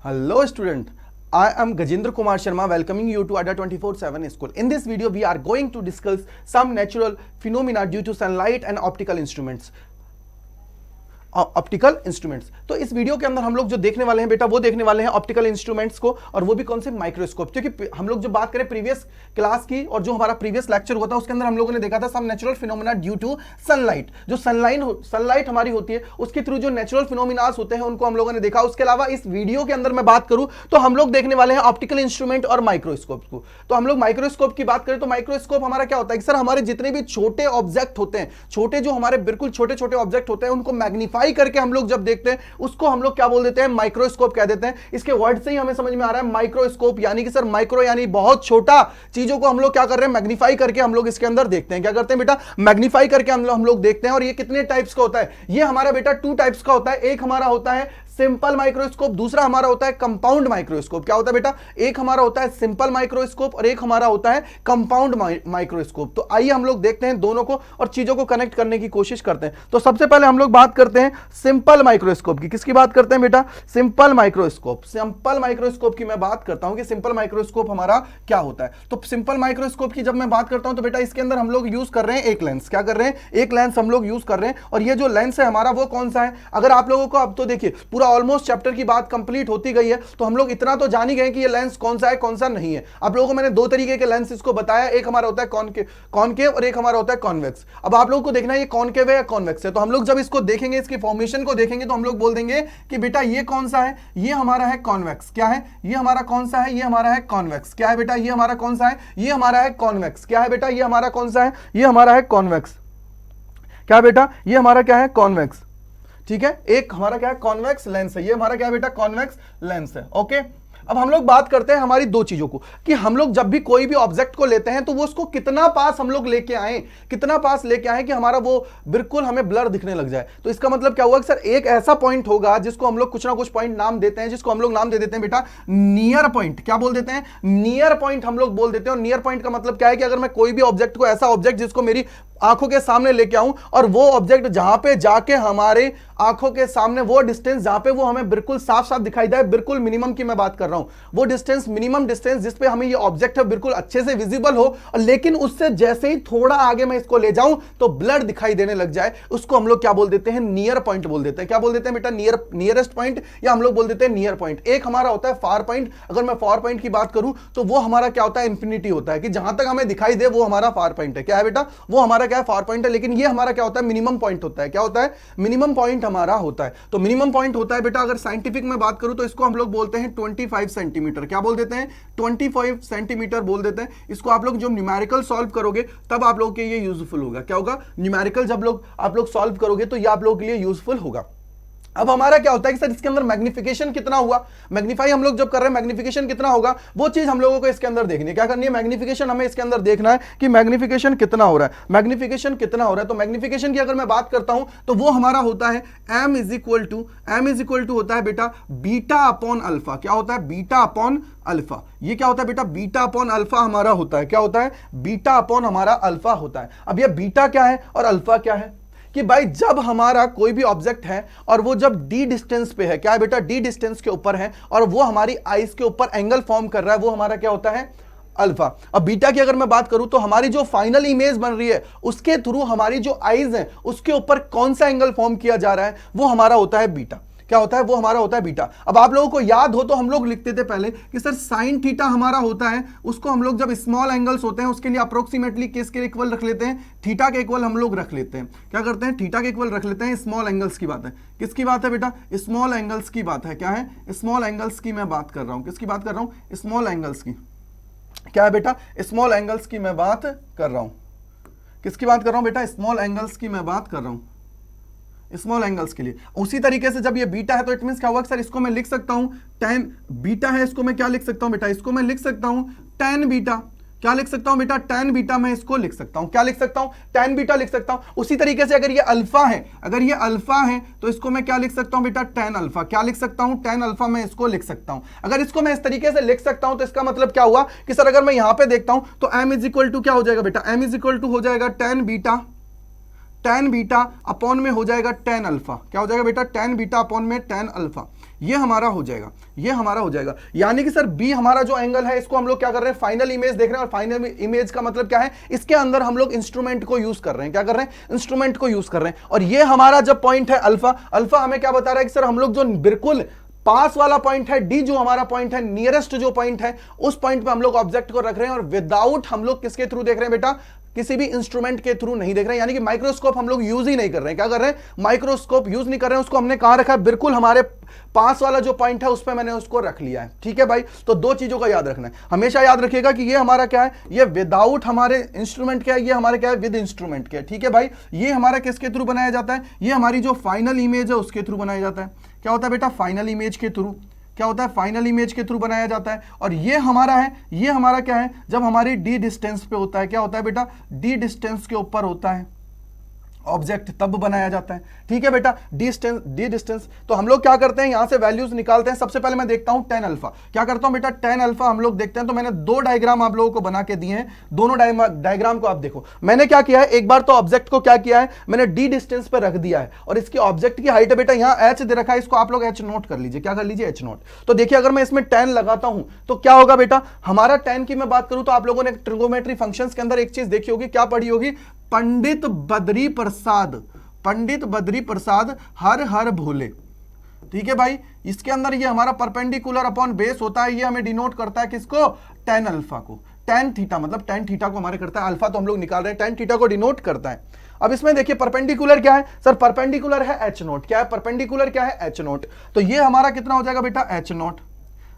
Hello student, I am Gajendra Kumar Sharma welcoming you to ADA 24/7 School. In this video we are going to discuss some natural phenomena due to sunlight and optical instruments. Optical instruments. तो इस video के अंदर हम लोग जो देखने वाले हैं बेटा वो देखने वाले हैं ऑप्टिकल इंस्ट्रूमेंट्स को, और वो भी कौन से माइक्रोस्कोप। क्योंकि हम लोग जो बात करें प्रीवियस क्लास की और जो हमारा प्रीवियस लेक्चर हुआ था उसके अंदर हम लोगों ने देखा था some natural phenomena due to sunlight. जो सनलाइट हमारी होती है उसके थ्रू जो नेचुरल फिनोमिनास होते हैं उनको हम लोगों ने देखा। उसके अलावा इस वीडियो के अंदर मैं बात करूं तो हम लोग देखने वाले हैं ऑप्टिकल इंस्ट्रूमेंट और माइक्रोस्कोप को। तो हम लोग माइक्रोस्कोप की बात करें तो माइक्रोस्कोप हमारा क्या होता है कि सर हमारे जितने भी छोटे ऑब्जेक्ट होते हैं, छोटे जो हमारे बिल्कुल छोटे छोटे ऑब्जेक्ट होते हैं उनको मैग्नीफाई करके हम लोग जब देखते हैं उसको हम लोग क्या बोल देते हैं, माइक्रोस्कोप कह देते हैं। इसके वर्ड से ही हमें समझ में आ रहा है माइक्रोस्कोप यानी कि सर माइक्रो यानी बहुत छोटा चीजों को हम लोग क्या कर रहे हैं, मैग्नीफाई करके हम लोग इसके अंदर देखते हैं। क्या करते हैं बेटा, मैग्नीफाई करके हम लोग देखते हैं। और ये कितने टाइप्स का होता है, ये हमारा बेटा 2 टाइप्स का होता है। एक हमारा होता है सिंपल माइक्रोस्कोप, दूसरा हमारा होता है कंपाउंड माइक्रोस्कोप। क्या होता है बेटा, एक हमारा होता है सिंपल माइक्रोस्कोप और एक हमारा होता है कंपाउंड माइक्रोस्कोप। तो आइए हम लोग देखते हैं दोनों को और चीजों को कनेक्ट करने की कोशिश करते हैं। तो सबसे पहले हम लोग बात करते हैं सिंपल माइक्रोस्कोप की। किसकी बात करते हैं बेटा, सिंपल माइक्रोस्कोप। सिंपल माइक्रोस्कोप की मैं बात करता हूं कि सिंपल माइक्रोस्कोप हमारा क्या होता है। तो सिंपल माइक्रोस्कोप की जब मैं बात करता हूं तो बेटा इसके अंदर हम लोग यूज कर रहे हैं एक लेंस। क्या कर रहे हैं, एक लेंस हम लोग यूज कर रहे हैं। और ये जो लेंस है हमारा वो कौन सा है, अगर आप लोगों को अब तो देखिए पूरा ऑलमोस्ट चैप्टर की बात कंप्लीट होती गई है तो हम लोग इतना तो जान ही गए कि ये लेंस कौन सा है कौन सा नहीं है। आप लोगों को मैंने 2 तरीके के लेंस इसको बताया, एक हमारा होता है कॉनकेव और एक हमारा होता है कॉन्वेक्स। अब आप लोगों को देखना है ये कॉनकेव है या कॉन्वेक्स है। तो हम लोग जब इसको देखेंगे, इसकी फॉर्मेशन को देखेंगे तो हम लोग बोल देंगे कि बेटा ये कौन सा है, ये हमारा है कॉन्वेक्स। क्या है, ये हमारा कौन सा है, ये हमारा है कॉन्वेक्स। क्या है बेटा, ये हमारा कौन सा है, ये हमारा है कॉन्वेक्स। क्या है बेटा, ये हमारा कौन सा है, ये हमारा है कॉन्वेक्स। क्या बेटा, ये हमारा क्या है, कॉन्वेक्स। ठीक है, एक हमारा क्या है, कॉन्वेक्स लेंस है। ये हमारा क्या है बेटा, कॉन्वेक्स लेंस है। ओके, अब हम लोग बात करते हैं हमारी 2 चीजों को कि हम लोग जब भी कोई भी ऑब्जेक्ट को लेते हैं तो वो उसको कितना पास हम लोग लेके आए, कितना पास लेके आए कि हमारा वो बिल्कुल हमें ब्लर दिखने लग जाए। तो इसका मतलब क्या हुआ कि सर एक ऐसा पॉइंट होगा जिसको हम लोग कुछ ना कुछ पॉइंट नाम देते हैं, जिसको हम लोग नाम दे देते हैं बेटा नियर पॉइंट। क्या बोल देते हैं, नियर पॉइंट हम लोग बोल देते हैं। और नियर पॉइंट का मतलब क्या है कि अगर मैं कोई भी ऑब्जेक्ट को, ऐसा ऑब्जेक्ट जिसको मेरी आंखों के सामने लेके आऊं और वो ऑब्जेक्ट जहां पे जाके हमारे आंखों के सामने वो डिस्टेंस जहां पे वो हमें बिल्कुल साफ साफ दिखाई दे, बिल्कुल मिनिमम की मैं बात कर रहा हूं, वो डिस्टेंस मिनिमम डिस्टेंस जिस पे हमें ये ऑब्जेक्ट है बिल्कुल अच्छे से विजिबल हो, और लेकिन उससे जैसे ही थोड़ा आगे मैं इसको ले जाऊं तो ब्लर दिखाई देने लग जाए, उसको हम लोग क्या बोल देते हैं, नियर पॉइंट बोल देते हैं। क्या बोल देते हैं बेटा, नियरेस्ट पॉइंट, या हम लोग बोल देते हैं नियर पॉइंट। एक हमारा होता है फार पॉइंट। अगर मैं फार पॉइंट की बात करूं तो वो हमारा क्या होता है, इंफिनिटी होता है, कि जहां तक हमें दिखाई दे वो हमारा फार पॉइंट है। क्या है बेटा, वो हमारा क्या है, फार पॉइंट है। लेकिन ये हमारा क्या होता है, मिनिमम पॉइंट होता है। क्या होता है, मिनिमम पॉइंट हमारा होता है। तो मिनिमम पॉइंट होता है बेटा, अगर साइंटिफिक में बात करूं तो इसको हम लोग बोलते हैं 25 सेंटीमीटर। क्या बोल देते हैं, 25 सेंटीमीटर बोल देते हैं। इसको आप लोग जो न्यूमेरिकल सॉल्व करोगे तब आप लोगों के लिए यूजफुल होगा। क्या होगा, न्यूमेरिकल जब आप लोग सॉल्व करोगे तो ये आप लोगों के लिए यूजफुल होगा। अब हमारा क्या होता है कि सर इसके अंदर मैग्निफिकेशन कितना हुआ, मैग्नीफाई हम लोग जब कर रहे हैं मैग्निफिकेशन कितना होगा, वो चीज हम लोगों को इसके अंदर देखनी है। क्या करनी है, मैग्निफिकेशन हमें इसके अंदर देखना है कि मैग्निफिकेशन कितना हो रहा है, मैग्निफिकेशन कितना हो रहा है। तो मैग्निफिकेशन की अगर मैं बात करता हूं तो वो हमारा होता है m इज इक्वल टू होता है बेटा बीटा अपॉन अल्फा। क्या होता है, बीटा अपॉन अल्फा। ये क्या होता है बेटा, बीटा अपॉन अल्फा हमारा होता है। क्या होता है, बीटा अपॉन हमारा अल्फा होता है। अब ये बीटा क्या है और अल्फा क्या है, कि भाई जब हमारा कोई भी ऑब्जेक्ट है और वो जब डी डिस्टेंस पे है, क्या है बेटा, डी डिस्टेंस के ऊपर है और वो हमारी आईज के ऊपर एंगल फॉर्म कर रहा है, वो हमारा क्या होता है, अल्फा। अब बीटा की अगर मैं बात करूं तो हमारी जो फाइनल इमेज बन रही है उसके थ्रू हमारी जो आईज है उसके ऊपर कौन सा एंगल फॉर्म किया जा रहा है, वो हमारा होता है बीटा। क्या होता है, वो हमारा होता है बीटा। अब आप लोगों को याद हो तो हम लोग लिखते थे पहले कि सर साइन थीटा हमारा होता है, उसको हम लोग जब स्मॉल एंगल्स होते हैं उसके लिए अप्रोक्सीमेटली किसके इक्वल रख लेते हैं, थीटा के इक्वल हम लोग रख लेते हैं। क्या करते हैं, थीटा के इक्वल रख लेते हैं। स्मॉल एंगल्स की बात है, किसकी बात है बेटा, स्मॉल एंगल्स की बात है। क्या है, स्मॉल एंगल्स की मैं बात कर रहा हूं, किसकी बात कर रहा हूं, स्मॉल एंगल्स की। क्या है बेटा, स्मॉल एंगल्स की मैं बात कर रहा हूं, किसकी बात कर रहा हूं बेटा, स्मॉल एंगल्स की मैं बात कर रहा हूं, स्मॉल एंगल्स के लिए। उसी तरीके से जब ये बीटा है तो इट मींस क्या हुआ सर, इसको मैं लिख सकता हूं tan बीटा है, इसको मैं क्या लिख सकता हूं बेटा, इसको मैं लिख सकता हूं tan बीटा। क्या लिख सकता हूं बेटा, tan बीटा मैं इसको लिख सकता हूं। क्या लिख सकता हूं, tan बीटा लिख सकता हूं। उसी तरीके से अगर ये अल्फा है, अगर ये अल्फा है तो इसको मैं क्या लिख सकता हूं बेटा, tan अल्फा। क्या लिख सकता हूं, tan अल्फा मैं इसको लिख सकता हूं। अगर इसको मैं इस तरीके से लिख सकता हूं तो इसका मतलब क्या हुआ कि सर अगर मैं यहां पे देखता हूं तो m इज इक्वल टू क्या हो जाएगा बेटा, m इज इक्वल टू हो जाएगा tan बीटा अपॉन में हो जाएगा tan अल्फा। क्या हो जाएगा बेटा, tan बीटा अपॉन में tan अल्फा। ये हमारा हो जाएगा, ये हमारा हो जाएगा। यानी कि सर बी हमारा जो एंगल है इसको हम लोग क्या कर रहे हैं, फाइनल इमेज देख रहे हैं। और फाइनल इमेज का मतलब क्या है, इसके अंदर हम लोग इंस्ट्रूमेंट को यूज कर रहे हैं। क्या कर रहे हैं, इंस्ट्रूमेंट को यूज कर रहे हैं। और ये हमारा जब पॉइंट है अल्फा, अल्फा हमें क्या बता रहा है कि सर हम लोग जो बिल्कुल पास वाला पॉइंट है डी, जो हमारा पॉइंट है नियरेस्ट जो पॉइंट है, उस पॉइंट पे हम लोग ऑब्जेक्ट को रख रहे हैं। और विदाउट हम लोग किसके थ्रू देख रहे हैं बेटा, किसी भी इंस्ट्रूमेंट के थ्रू नहीं देख रहे हैं। यानी कि माइक्रोस्कोप हम लोग यूज ही नहीं कर रहे हैं। क्या कर रहे हैं, माइक्रोस्कोप यूज नहीं कर रहे हैं। उसको हमने कहां रखा है, बिल्कुल हमारे पास वाला जो पॉइंट है उस पर मैंने उसको रख लिया है। ठीक है भाई, तो दो चीजों का याद रखना है, हमेशा याद रखिएगा कि ये हमारा क्या है, ये विदाउट हमारे इंस्ट्रूमेंट क्या है, ये हमारे क्या है, विद इंस्ट्रूमेंट क्या है। ठीक है भाई, ये हमारा किसके थ्रू बनाया जाता है, ये हमारी जो फाइनल इमेज है उसके थ्रू बनाया जाता है। क्या होता है बेटा, फाइनल इमेज के थ्रू, क्या होता है, फाइनल इमेज के थ्रू बनाया जाता है। और ये हमारा है, ये हमारा क्या है, जब हमारी डी डिस्टेंस पे होता है, क्या होता है बेटा, डी डिस्टेंस के ऊपर होता है ऑब्जेक्ट, तब बनाया जाता है। ठीक है बेटा, डी डिस्टेंस। तो हम लोग क्या करते हैं, यहां से वैल्यूज निकालते हैं। सबसे पहले मैं देखता हूं tan अल्फा, क्या करता हूं बेटा, tan अल्फा हम लोग देखते हैं। तो मैंने दो डायग्राम आप लोगों को बना के दिए हैं, दोनों डायग्राम को आप देखो। मैंने क्या किया है, एक बार तो ऑब्जेक्ट को क्या किया है, मैंने डी डिस्टेंस पे रख दिया है। और इसकी ऑब्जेक्ट की हाइट है बेटा, यहां h दे रखा है, इसको आप लोग h नोट कर लीजिए। क्या कर लीजिए, h नोट। तो देखिए अगर मैं इसमें tan लगाता हूं तो क्या होगा बेटा, हमारा tan की मैं बात करूं तो आप लोगों ने ट्रिगोनोमेट्री फंक्शंस के अंदर एक चीज देखी होगी, क्या पढ़ी होगी, पंडित बद्री प्रसाद, पंडित बद्री प्रसाद हर हर भोले। ठीक है भाई, इसके अंदर ये हमारा परपेंडिकुलर अपॉन बेस होता है, ये हमें डिनोट करता है किसको, tan अल्फा को। tan थीटा मतलब tan थीटा को हमारे करता है, अल्फा तो हम लोग निकाल रहे हैं, tan थीटा को डिनोट करता है। अब इसमें देखिए परपेंडिकुलर क्या है सर, परपेंडिकुलर है h नोट। क्या है, परपेंडिकुलर क्या है, h नोट। तो ये हमारा कितना हो जाएगा बेटा, h नोट।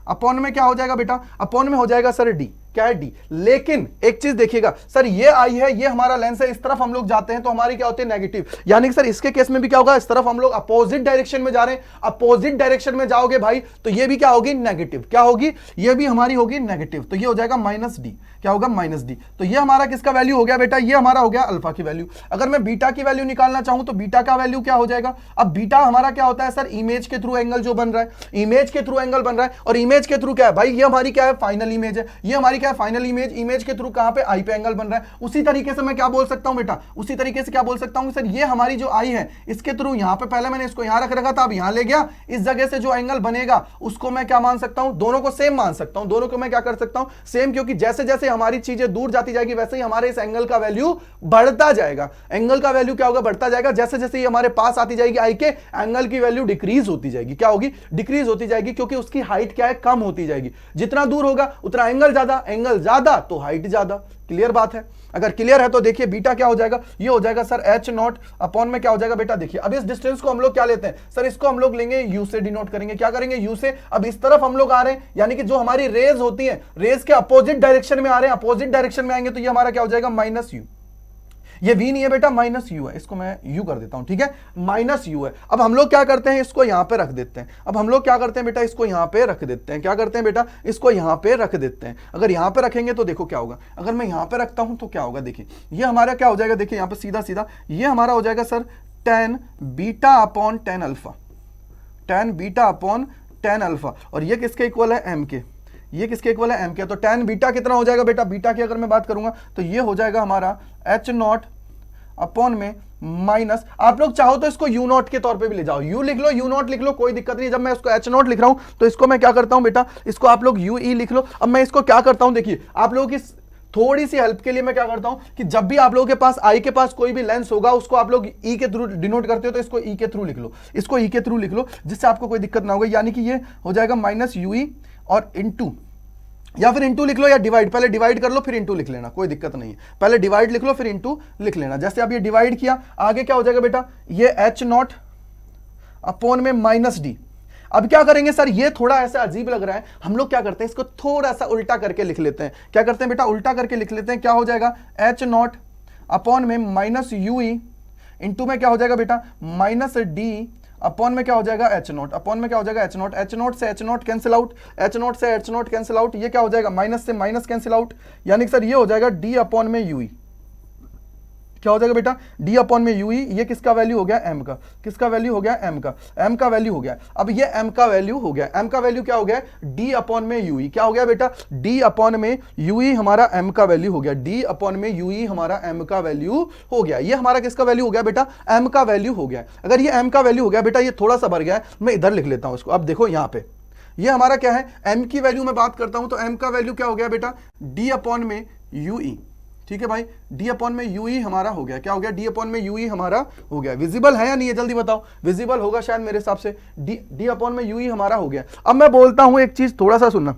अपॉन में क्या हो जाएगा बेटा, अपॉन में हो जाएगा सर डी। क्या है, डी। लेकिन एक चीज देखिएगा सर, ये आई है, ये हमारा लेंस है, इस तरफ हम लोग जाते हैं तो हमारी क्या होती है, नेगेटिव। यानी कि सर इसके केस में भी क्या होगा, इस तरफ हम लोग अपोजिट डायरेक्शन में जा रहे हैं, अपोजिट डायरेक्शन में जाओगे भाई तो ये भी क्या होगी, नेगेटिव। क्या होगी, ये भी हमारी होगी नेगेटिव। तो ये हो जाएगा माइनस डी। क्या होगा, माइनस डी। तो ये हमारा किसका वैल्यू हो गया बेटा, ये हमारा हो गया अल्फा की वैल्यू। अगर मैं बीटा की वैल्यू निकालना चाहूं तो बीटा का वैल्यू क्या हो जाएगा। अब बीटा हमारा क्या होता है सर, इमेज के थ्रू एंगल जो बन रहा है, इमेज के थ्रू एंगल बन रहा है। और इमेज के थ्रू क्या है भाई, ये हमारी क्या है, फाइनल इमेज है। ये हमारी क्या है, फाइनल इमेज। इमेज के थ्रू कहां पे, आई पे एंगल बन रहा है। उसी तरीके से मैं क्या बोल सकता हूं बेटा, उसी तरीके से क्या बोल सकता हूं सर, ये हमारी जो आई है इसके थ्रू यहां पे, पहले मैंने इसको यहां रख रखा था, अब यहां ले गया, इस जगह से जो एंगल बनेगा उसको मैं क्या मान सकता हूं, दोनों को सेम मान सकता हूं। दोनों को मैं क्या कर सकता हूं, सेम। क्योंकि जैसे जैसे हमारी चीजें दूर जाती जाएगी वैसे ही हमारे इस एंगल का वैल्यू बढ़ता जाएगा। एंगल का वैल्यू क्या होगा, बढ़ता जाएगा। जैसे जैसे ये हमारे पास आती जाएगी आई के, एंगल की वैल्यू डिक्रीज होती जाएगी। क्या होगी, डिक्रीज होती जाएगी, क्योंकि उसकी हाइट क्या है, कम होती जाएगी। जितना दूर होगा उतना एंगल ज्यादा, एंगल ज्यादा तो हाइट ज्यादा। क्लियर बात है। अगर क्लियर है तो देखिए बीटा क्या हो जाएगा, ये हो जाएगा सर h नॉट अपॉन में क्या हो जाएगा बेटा, देखिए अब इस डिस्टेंस को हम लोग क्या लेते हैं सर, इसको हम लोग लेंगे u से डिनोट करेंगे। क्या करेंगे, u से। अब इस तरफ हम लोग आ रहे हैं, यानी कि जो हमारी रेज होती है, रेज के अपोजिट डायरेक्शन में आ रहे हैं, अपोजिट डायरेक्शन में आएंगे तो ये हमारा क्या हो जाएगा, माइनस u। ये v नहीं है बेटा, माइनस u है। इसको मैं u कर देता हूं, ठीक है, माइनस u है। अब हम लोग क्या करते हैं, इसको यहां पे रख देते हैं। अब हम लोग क्या करते हैं बेटा, इसको यहां पे रख देते हैं। क्या करते हैं बेटा, इसको यहां पे रख देते हैं। अगर यहां पे रखेंगे तो देखो क्या होगा, अगर मैं यहां पे रखता हूं तो क्या होगा, देखिए ये हमारा क्या हो जाएगा, देखिए यहां पे सीधा सीधा ये हमारा हो जाएगा sir tan beta upon tan alpha, tan beta upon tan alpha. और ये किसके इक्वल है, m के। ये किसके इक्वल है, m के। तो tan बीटा कितना हो जाएगा बेटा, बीटा की अगर मैं बात करूंगा तो ये हो जाएगा हमारा h नॉट अपॉन में माइनस, आप लोग चाहो तो इसको u नॉट के तौर पे भी ले जाओ, u लिख लो, u नॉट लिख लो, कोई दिक्कत नहीं। जब मैं इसको h नॉट लिख रहा हूं तो इसको मैं क्या करता हूं बेटा, इसको आप लोग u e लिख लो। अब मैं इसको क्या करता हूं, देखिए आप लोगों की थोड़ी सी हेल्प के लिए मैं क्या करता हूं कि जब भी आप लोगों के पास आई के पास कोई भी लेंस होगा उसको आप लोग ई के थ्रू डिनोट करते हो, तो इसको ई के थ्रू लिख लो, इसको ई के थ्रू लिख लो, जिससे आपको कोई दिक्कत ना होगा। यानी कि ये हो जाएगा माइनस यू ई और इंटू, या फिर इंटू लिख लो या डिवाइड, पहले डिवाइड कर लो फिर इंटू लिख लेना, कोई दिक्कत नहीं है। पहले डिवाइड लिख लो फिर इंटू लिख लेना। जैसे अब ये डिवाइड किया, आगे क्या हो जाएगा बेटा, ये एच नॉट अपॉन में माइनस डी। अब क्या करेंगे सर, ये थोड़ा ऐसा अजीब लग रहा है, हम लोग क्या करते हैं, इसको थोड़ा सा उल्टा करके लिख लेते हैं। क्या करते हैं बेटा, उल्टा करके लिख लेते हैं। क्या हो जाएगा, एच नॉट अपॉन में माइनस यू ई इंटू में क्या हो जाएगा बेटा, माइनस डी अपॉन में क्या हो जाएगा, एच नॉट। अपॉन में क्या हो जाएगा, एच नॉट। एच नॉट से H not cancel out, H not से एच नॉट कैंसिल आउट। ये क्या हो जाएगा, माइनस से माइनस कैंसिल आउट, यानी कि सर ये हो जाएगा डी अपॉन में यू ई। क्या हो जाएगा बेटा, d अपॉन में ui, ये किसका वैल्यू हो गया, m का, किसका वैल्यू हो गया, m का, m का वैल्यू हो गया। अब ये m का वैल्यू हो गया, m का वैल्यू क्या हो गया, d अपॉन में ui, क्या हो गया बेटा, d अपॉन में ui हमारा m का वैल्यू हो गया, d अपॉन में ui हमारा m का वैल्यू हो गया। ये हमारा किसका वैल्यू हो गया बेटा, m का वैल्यू हो गया। अगर ये m का वैल्यू हो गया बेटा, ये थोड़ा सा भर गया है, मैं इधर लिख लेता हूं इसको। अब देखो यहां पे ये हमारा क्या है, m की वैल्यू मैं बात करता हूं तो m का वैल्यू क्या हो गया बेटा, d अपॉन में ui, ठीक है भाई, d अपॉन में ui हमारा हो गया, क्या हो गया, d अपॉन में ui हमारा हो गया। विजिबल है या नहीं है, जल्दी बताओ, विजिबल होगा शायद मेरे हिसाब से, d अपॉन में ui हमारा हो गया। अब मैं बोलता हूं एक चीज, थोड़ा सा सुनना,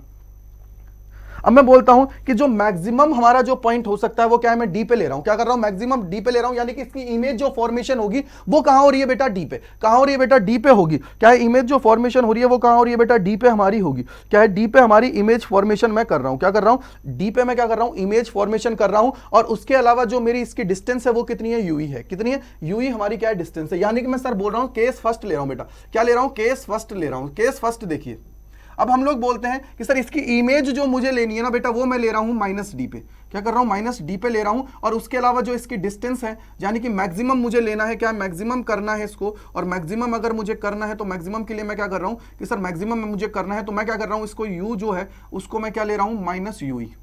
अब मैं बोलता हूं कि जो मैक्सिमम हमारा जो पॉइंट हो सकता है वो क्या है, मैं डी पे ले रहा हूं, क्या कर रहा हूं, मैक्सिमम डी पे ले रहा हूं, यानी कि इसकी इमेज जो फॉर्मेशन होगी वो कहां हो रही है बेटा, डी पे, कहां हो रही है बेटा, डी पे होगी। क्या है, इमेज जो फॉर्मेशन हो रही है वो कहां हो रही है बेटा, डी पे हमारी होगी। क्या है, डी पे हमारी इमेज फॉर्मेशन मैं कर रहा हूं, क्या कर रहा हूं, डी पे मैं क्या कर रहा हूं, इमेज फॉर्मेशन कर रहा हूं। और उसके अलावा जो मेरी इसकी डिस्टेंस है वो कितनी है, यूई है, कितनी है, यूई हमारी क्या है, डिस्टेंस है। यानी कि मैं सर बोल रहा हूं केस फर्स्ट ले रहा हूं बेटा, क्या ले रहा हूं, केस फर्स्ट ले रहा हूं, केस फर्स्ट देखिए। अब हम लोग बोलते हैं कि सर इसकी इमेज जो मुझे लेनी है ना बेटा, वो मैं ले रहा हूं माइनस डी पे, क्या कर रहा हूं, माइनस डी पे ले रहा हूं। और उसके अलावा जो इसकी डिस्टेंस है, यानी कि मैक्सिमम मुझे लेना है, क्या मैक्सिमम करना है इसको, और मैक्सिमम अगर मुझे करना है तो मैक्सिमम के लिए मैं क्या कर रहा हूं कि सर मैक्सिमम मुझे करना है तो मैं क्या कर रहा हूं, इसको यू जो है उसको मैं क्या ले रहा हूं, माइनस यूई,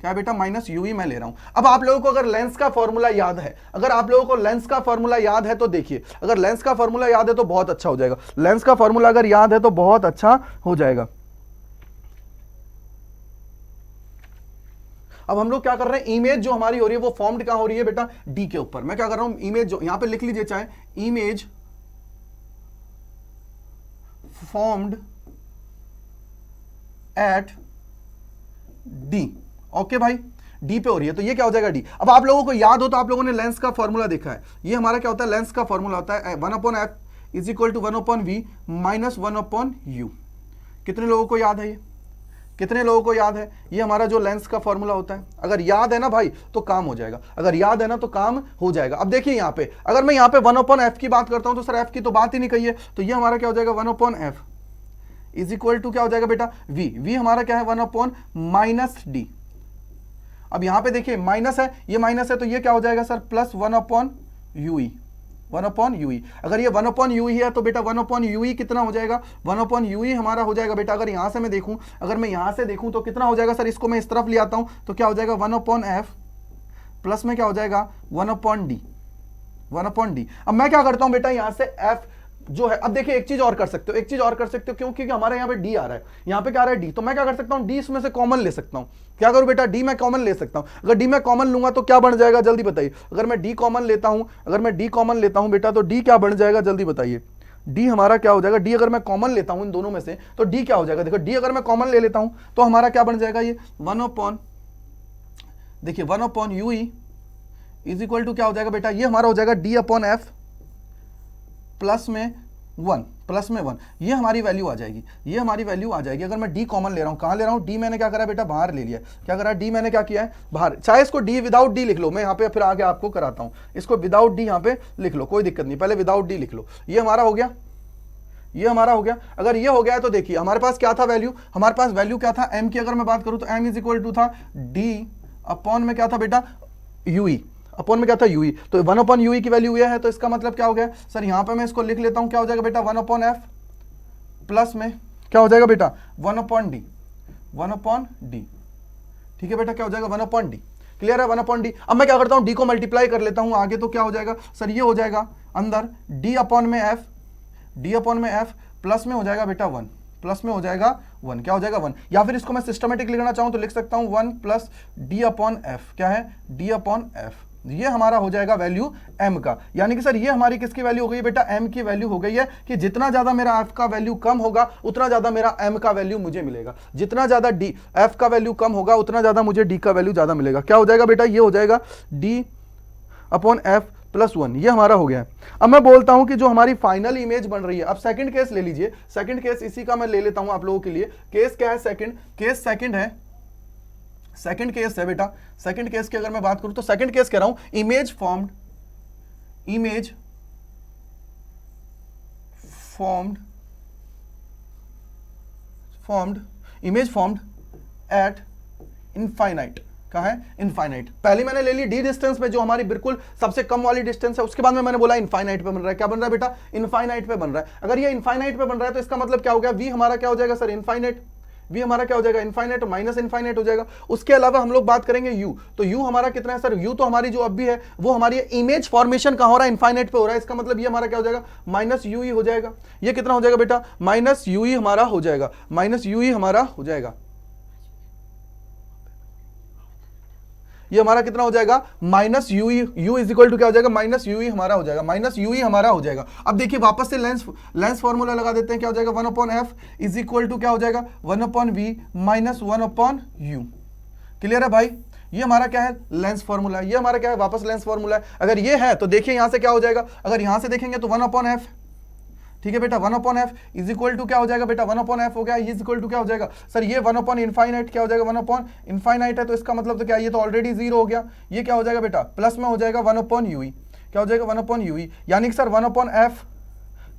क्या बेटा, माइनस यूई मैं ले रहा हूं। अब आप लोगों को अगर लेंस का फॉर्मूला याद है, अगर आप लोगों को लेंस का फॉर्मूला याद है तो देखिए, अगर लेंस का फॉर्मूला याद है तो बहुत अच्छा हो जाएगा, लेंस का फॉर्मूला अगर याद है तो बहुत अच्छा हो जाएगा। अब हम लोग क्या कर रहे हैं, इमेज जो हमारी हो रही है वो फॉर्म्ड कहां हो रही है बेटा, डी के ऊपर। मैं क्या कर रहा हूं, इमेज जो यहां पे लिख लीजिए चाहे, image formed at D, okay भाई, डी पे हो रही है तो ये क्या हो जाएगा, डी। अब आप लोगों को याद हो तो आप लोगों ने लेंस का फॉर्मूला देखा है, ये हमारा क्या होता है, लेंस का फॉर्मूला होता है 1/f is equal to 1/v minus 1/u। कितने लोगों को याद है ये, कितने लोगों को याद है, ये हमारा जो लेंस का फॉर्मूला होता है। अगर याद है ना भाई तो काम हो जाएगा, अगर याद है ना तो काम हो जाएगा। अब देखिए यहां पे अगर मैं यहां पे 1/f की बात करता हूं तो सर f की तो बात ही नहीं कही है, तो ये हमारा क्या हो जाएगा, 1/f इज इक्वल टू क्या हो जाएगा बेटा, v हमारा क्या है, 1/-d। अब यहां पे देखिए माइनस है, ये माइनस है तो ये क्या हो जाएगा सर, प्लस 1/ue, 1/ue। अगर ये 1/ue है तो बेटा 1/ue कितना हो जाएगा, 1/ue हमारा हो जाएगा बेटा, अगर यहां से मैं देखूं, अगर मैं यहां से देखूं तो कितना हो जाएगा सर, इसको मैं इस तरफ ले आता हूं तो क्या हो जाएगा, 1/f प्लस में क्या हो जाएगा, 1/d, 1/d। अब मैं क्या करता हूं बेटा, यहां से f जो है, अब देखिए एक चीज और कर सकते हो, एक चीज और कर सकते हो, क्योंकि हमारे यहाँ पे डी आ रहा है, यहाँ पे क्या आ रहा है, डी, तो मैं क्या कर सकता हूँ, डी इसमें से कॉमन ले सकता हूँ। क्या करूँ बेटा, डी मैं कॉमन ले सकता हूँ। अगर डी मैं कॉमन लूंगा तो क्या बन जाएगा, जल्दी बताइए। अगर मैं डी कॉमन लेता हूँ, अगर मैं डी कॉमन लेता हूँ बेटा तो डी क्या बन जाएगा, जल्दी बताइए। डी हमारा क्या हो जाएगा, डी अगर मैं कॉमन लेता हूँ इन दोनों में से तो डी क्या हो जाएगा, देखो डी अगर मैं कॉमन ले लेता हूँ तो हमारा क्या बन जाएगा, ये 1/, देखिए 1/ue इज इक्वल टू क्या हो जाएगा बेटा, ये हमारा हो जाएगा d/f प्लस में 1, प्लस में 1, ये हमारी वैल्यू आ जाएगी, ये हमारी वैल्यू आ जाएगी। अगर मैं डी कॉमन ले रहा हूं, कहां ले रहा हूं, डी मैंने क्या करा बेटा, बाहर ले लिया, क्या करा, डी मैंने क्या किया है, बाहर। चाहे इसको डी विदाउट डी लिख लो, मैं यहां पे फिर आगे आपको कराता हूं, इसको विदाउट डी यहां पे लिख लो, कोई दिक्कत नहीं, पहले विदाउट डी लिख लो। ये हमारा हो गया, ये हमारा हो गया। अगर ये हो गया है तो देखिए हमारे पास क्या था वैल्यू, हमारे पास वैल्यू क्या था, एम की अगर मैं बात करूं तो एम इज इक्वल टू था डी अपॉन में क्या था बेटा, यूई, अपॉन में क्या था, यूई। तो 1/ue की वैल्यू ये है, तो इसका मतलब क्या हो गया सर, यहां पे मैं इसको लिख लेता हूं, क्या हो जाएगा बेटा, 1/f प्लस में क्या हो जाएगा बेटा, 1/d, 1/d, ठीक है बेटा, क्या हो जाएगा 1/d, क्लियर है, 1/d। अब मैं क्या करता हूं, d को मल्टीप्लाई कर लेता हूं आगे, तो क्या हो जाएगा सर, ये हो जाएगा अंदर d अपॉन में f, d अपॉन में f प्लस में हो जाएगा बेटा 1, प्लस में हो जाएगा 1, क्या हो जाएगा 1। या फिर इसको मैं सिस्टमेटिक लिखना चाहूं तो लिख सकता हूं 1 प्लस d अपॉन f, क्या है, d अपॉन f। ये हमारा हो जाएगा वैल्यू m का, यानी कि सर ये हमारी किसकी वैल्यू हो गई बेटा, m की वैल्यू हो गई है, कि जितना ज्यादा मेरा f का वैल्यू कम होगा उतना ज्यादा मेरा m का वैल्यू मुझे मिलेगा, जितना ज्यादा d f का वैल्यू कम होगा उतना ज्यादा मुझे d का वैल्यू ज्यादा मिलेगा। क्या हो जाएगा बेटा, ये हो जाएगा d अपॉन f प्लस 1, ये हमारा हो गया है। अब मैं बोलता हूं कि जो हमारी फाइनल इमेज बन रही है, अब सेकंड केस ले लीजिए, सेकंड केस इसी का मैं ले लेता हूं आप लोगों के लिए। केस क्या है, सेकंड केस, सेकंड है, सेकंड केस है बेटा। सेकंड केस की अगर मैं बात करूं तो सेकंड केस कह रहा हूं, image formed, image formed, image formed at infinite, कहाँ है, इनफाइनाइट। पहले मैंने ले ली डी डिस्टेंस में, जो हमारी बिल्कुल सबसे कम वाली डिस्टेंस है, उसके बाद में मैंने बोला इनफाइनाइट पे बन रहा है। क्या बन रहा है बेटा, इनफाइनाइट पे बन रहा है। अगर ये इनफाइनाइट पे बन रहा है तो इसका मतलब क्या हो गया, वी हमारा क्या हो जाएगा सर, इनफाइनाइट। वी हमारा क्या हो जाएगा, इनफाइनाइट, माइनस इनफाइनाइट हो जाएगा। उसके अलावा हम लोग बात करेंगे यू, तो यू हमारा कितना है सर, यू तो हमारी जो अब भी है वो हमारी इमेज फॉर्मेशन कहां हो रहा है, इनफाइनाइट पे हो रहा है। इसका मतलब ये हमारा क्या हो जाएगा, माइनस यू ही हो जाएगा। ये कितना हो जाएगा बेटा, माइनस यू ही हमारा हो जाएगा, माइनस यू ही हमारा हो जाएगा। ये हमारा कितना हो जाएगा, minus u is equal to क्या हो जाएगा, माइनस यू हमारा हो जाएगा, माइनस यू हमारा हो जाएगा। अब देखिए वापस से लेंस फॉर्मूला लगा देते हैं, क्या हो जाएगा, 1/f इज इक्वल टू क्या हो जाएगा, 1/v माइनस 1/u। क्लियर है भाई, ये हमारा क्या है, लेंस फॉर्मूला है। ये हमारा क्या है, वापस लेंस फॉर्मूला है। अगर ये है तो देखिए यहां से क्या हो जाएगा, अगर यहां से देखेंगे तो 1/f, ठीक है बेटा, 1/f इज इक्वल टू क्या हो जाएगा बेटा, 1/f हो गया, इज इक्वल टू क्या हो जाएगा सर, ये 1/इनफाइनाइट क्या हो जाएगा, 1/इनफाइनाइट है तो इसका मतलब तो क्या, ये तो ऑलरेडी 0 हो गया। ये क्या हो जाएगा बेटा, प्लस में हो जाएगा 1/u, क्या हो जाएगा 1/u, यानी कि सर 1/f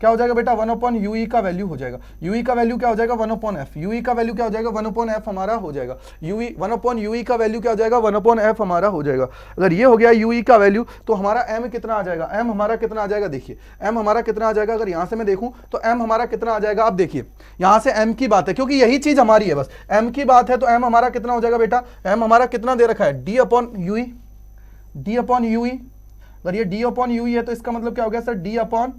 क्या हो जाएगा बेटा, 1/u का वैल्यू हो जाएगा। u का वैल्यू क्या हो जाएगा, 1/f। u का वैल्यू क्या हो जाएगा, 1/f हमारा हो जाएगा। 1/u का वैल्यू क्या हो जाएगा, 1/f हमारा हो जाएगा। अगर ये हो गया u का वैल्यू तो हमारा m कितना आ जाएगा, m हमारा कितना आ जाएगा, देखिए m हमारा कितना आ जाएगा। अगर यहां से मैं देखूं तो m हमारा कितना आ जाएगा, आप देखिए यहां से m की बात है, क्योंकि यही चीज हमारी है, बस m की बात है तो m हमारा कितना हो जाएगा बेटा, m हमारा कितना दे रखा है, d/u। अगर ये d/u है तो इसका मतलब क्या हो गया सर, d/f।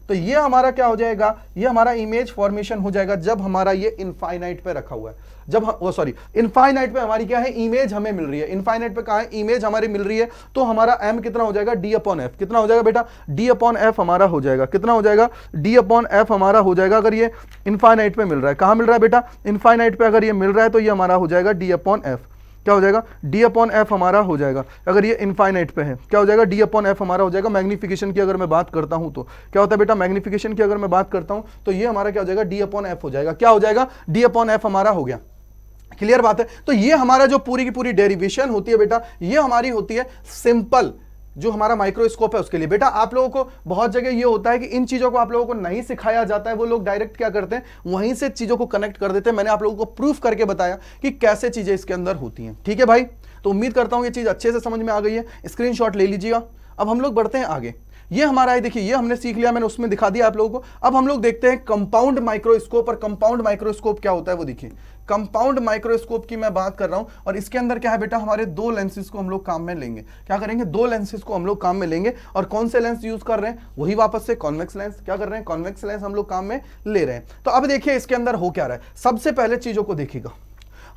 तो ये हमारा क्या हो जाएगा, ये हमारा इमेज फॉर्मेशन हो जाएगा जब हमारा ये इनफाइनाइट पे रखा हुआ है। जब वो सॉरी इनफाइनाइट पे हमारी क्या है, इमेज हमें मिल रही है। इनफाइनाइट पे कहां है, इमेज हमारी मिल रही है, तो हमारा m कितना हो जाएगा, d/f। कितना हो जाएगा बेटा, d/f हमारा हो जाएगा। कितना हो जाएगा, d/f हमारा हो जाएगा। अगर ये इनफाइनाइट पे मिल रहा है, कहां मिल रहा है बेटा, इनफाइनाइट पे अगर ये मिल रहा है तो ये हमारा हो जाएगा d/f। क्या हो जाएगा, d/f हमारा हो जाएगा। अगर ये इनफाइनाइट पे है क्या हो जाएगा, d/f हमारा हो जाएगा। मैग्निफिकेशन की अगर मैं बात करता हूं तो क्या होता है बेटा, मैग्निफिकेशन की अगर मैं बात करता हूं तो ये हमारा क्या हो जाएगा, d/f हो जाएगा। क्या हो जाएगा, d/f हमारा हो गया। क्लियर बात है। तो ये हमारा जो पूरी की पूरी डेरिवेशन होती है बेटा, ये हमारी होती है सिंपल जो हमारा माइक्रोस्कोप है उसके लिए। बेटा आप लोगों को बहुत जगह ये होता है कि इन चीजों को आप लोगों को नहीं सिखाया जाता है, वो लोग डायरेक्ट क्या करते हैं, वहीं से चीजों को कनेक्ट कर देते हैं। मैंने आप लोगों को प्रूफ करके बताया कि कैसे चीजें इसके अंदर होती हैं। ठीक है भाई, तो उम्मीद करता हूं ये चीज अच्छे से समझ में आ गई है। स्क्रीनशॉट ले लीजिएगा। अब हम लोग बढ़ते हैं आगे। ये हमारा है, देखिए ये हमने सीख लिया, मैंने उसमें दिखा दिया आप लोगों को। अब हम लोग देखते हैं कंपाउंड माइक्रोस्कोप। और कंपाउंड माइक्रोस्कोप क्या होता है वो देखिए। कंपाउंड माइक्रोस्कोप की मैं बात कर रहा हूं और इसके अंदर क्या है बेटा, हमारे दो लेंसेज को हम लोग काम में लेंगे। क्या करेंगे, दो लेंसेज को हम लोग काम में लेंगे। और कौन से लेंस यूज कर रहे हैं, वही वापस से कॉन्वेक्स लेंस। क्या कर रहे हैं, कॉन्वेक्स लेंस हम लोग काम में ले रहे हैं। तो अब देखिए इसके अंदर हो क्या रहा है। सबसे पहले चीजों को देखिएगा,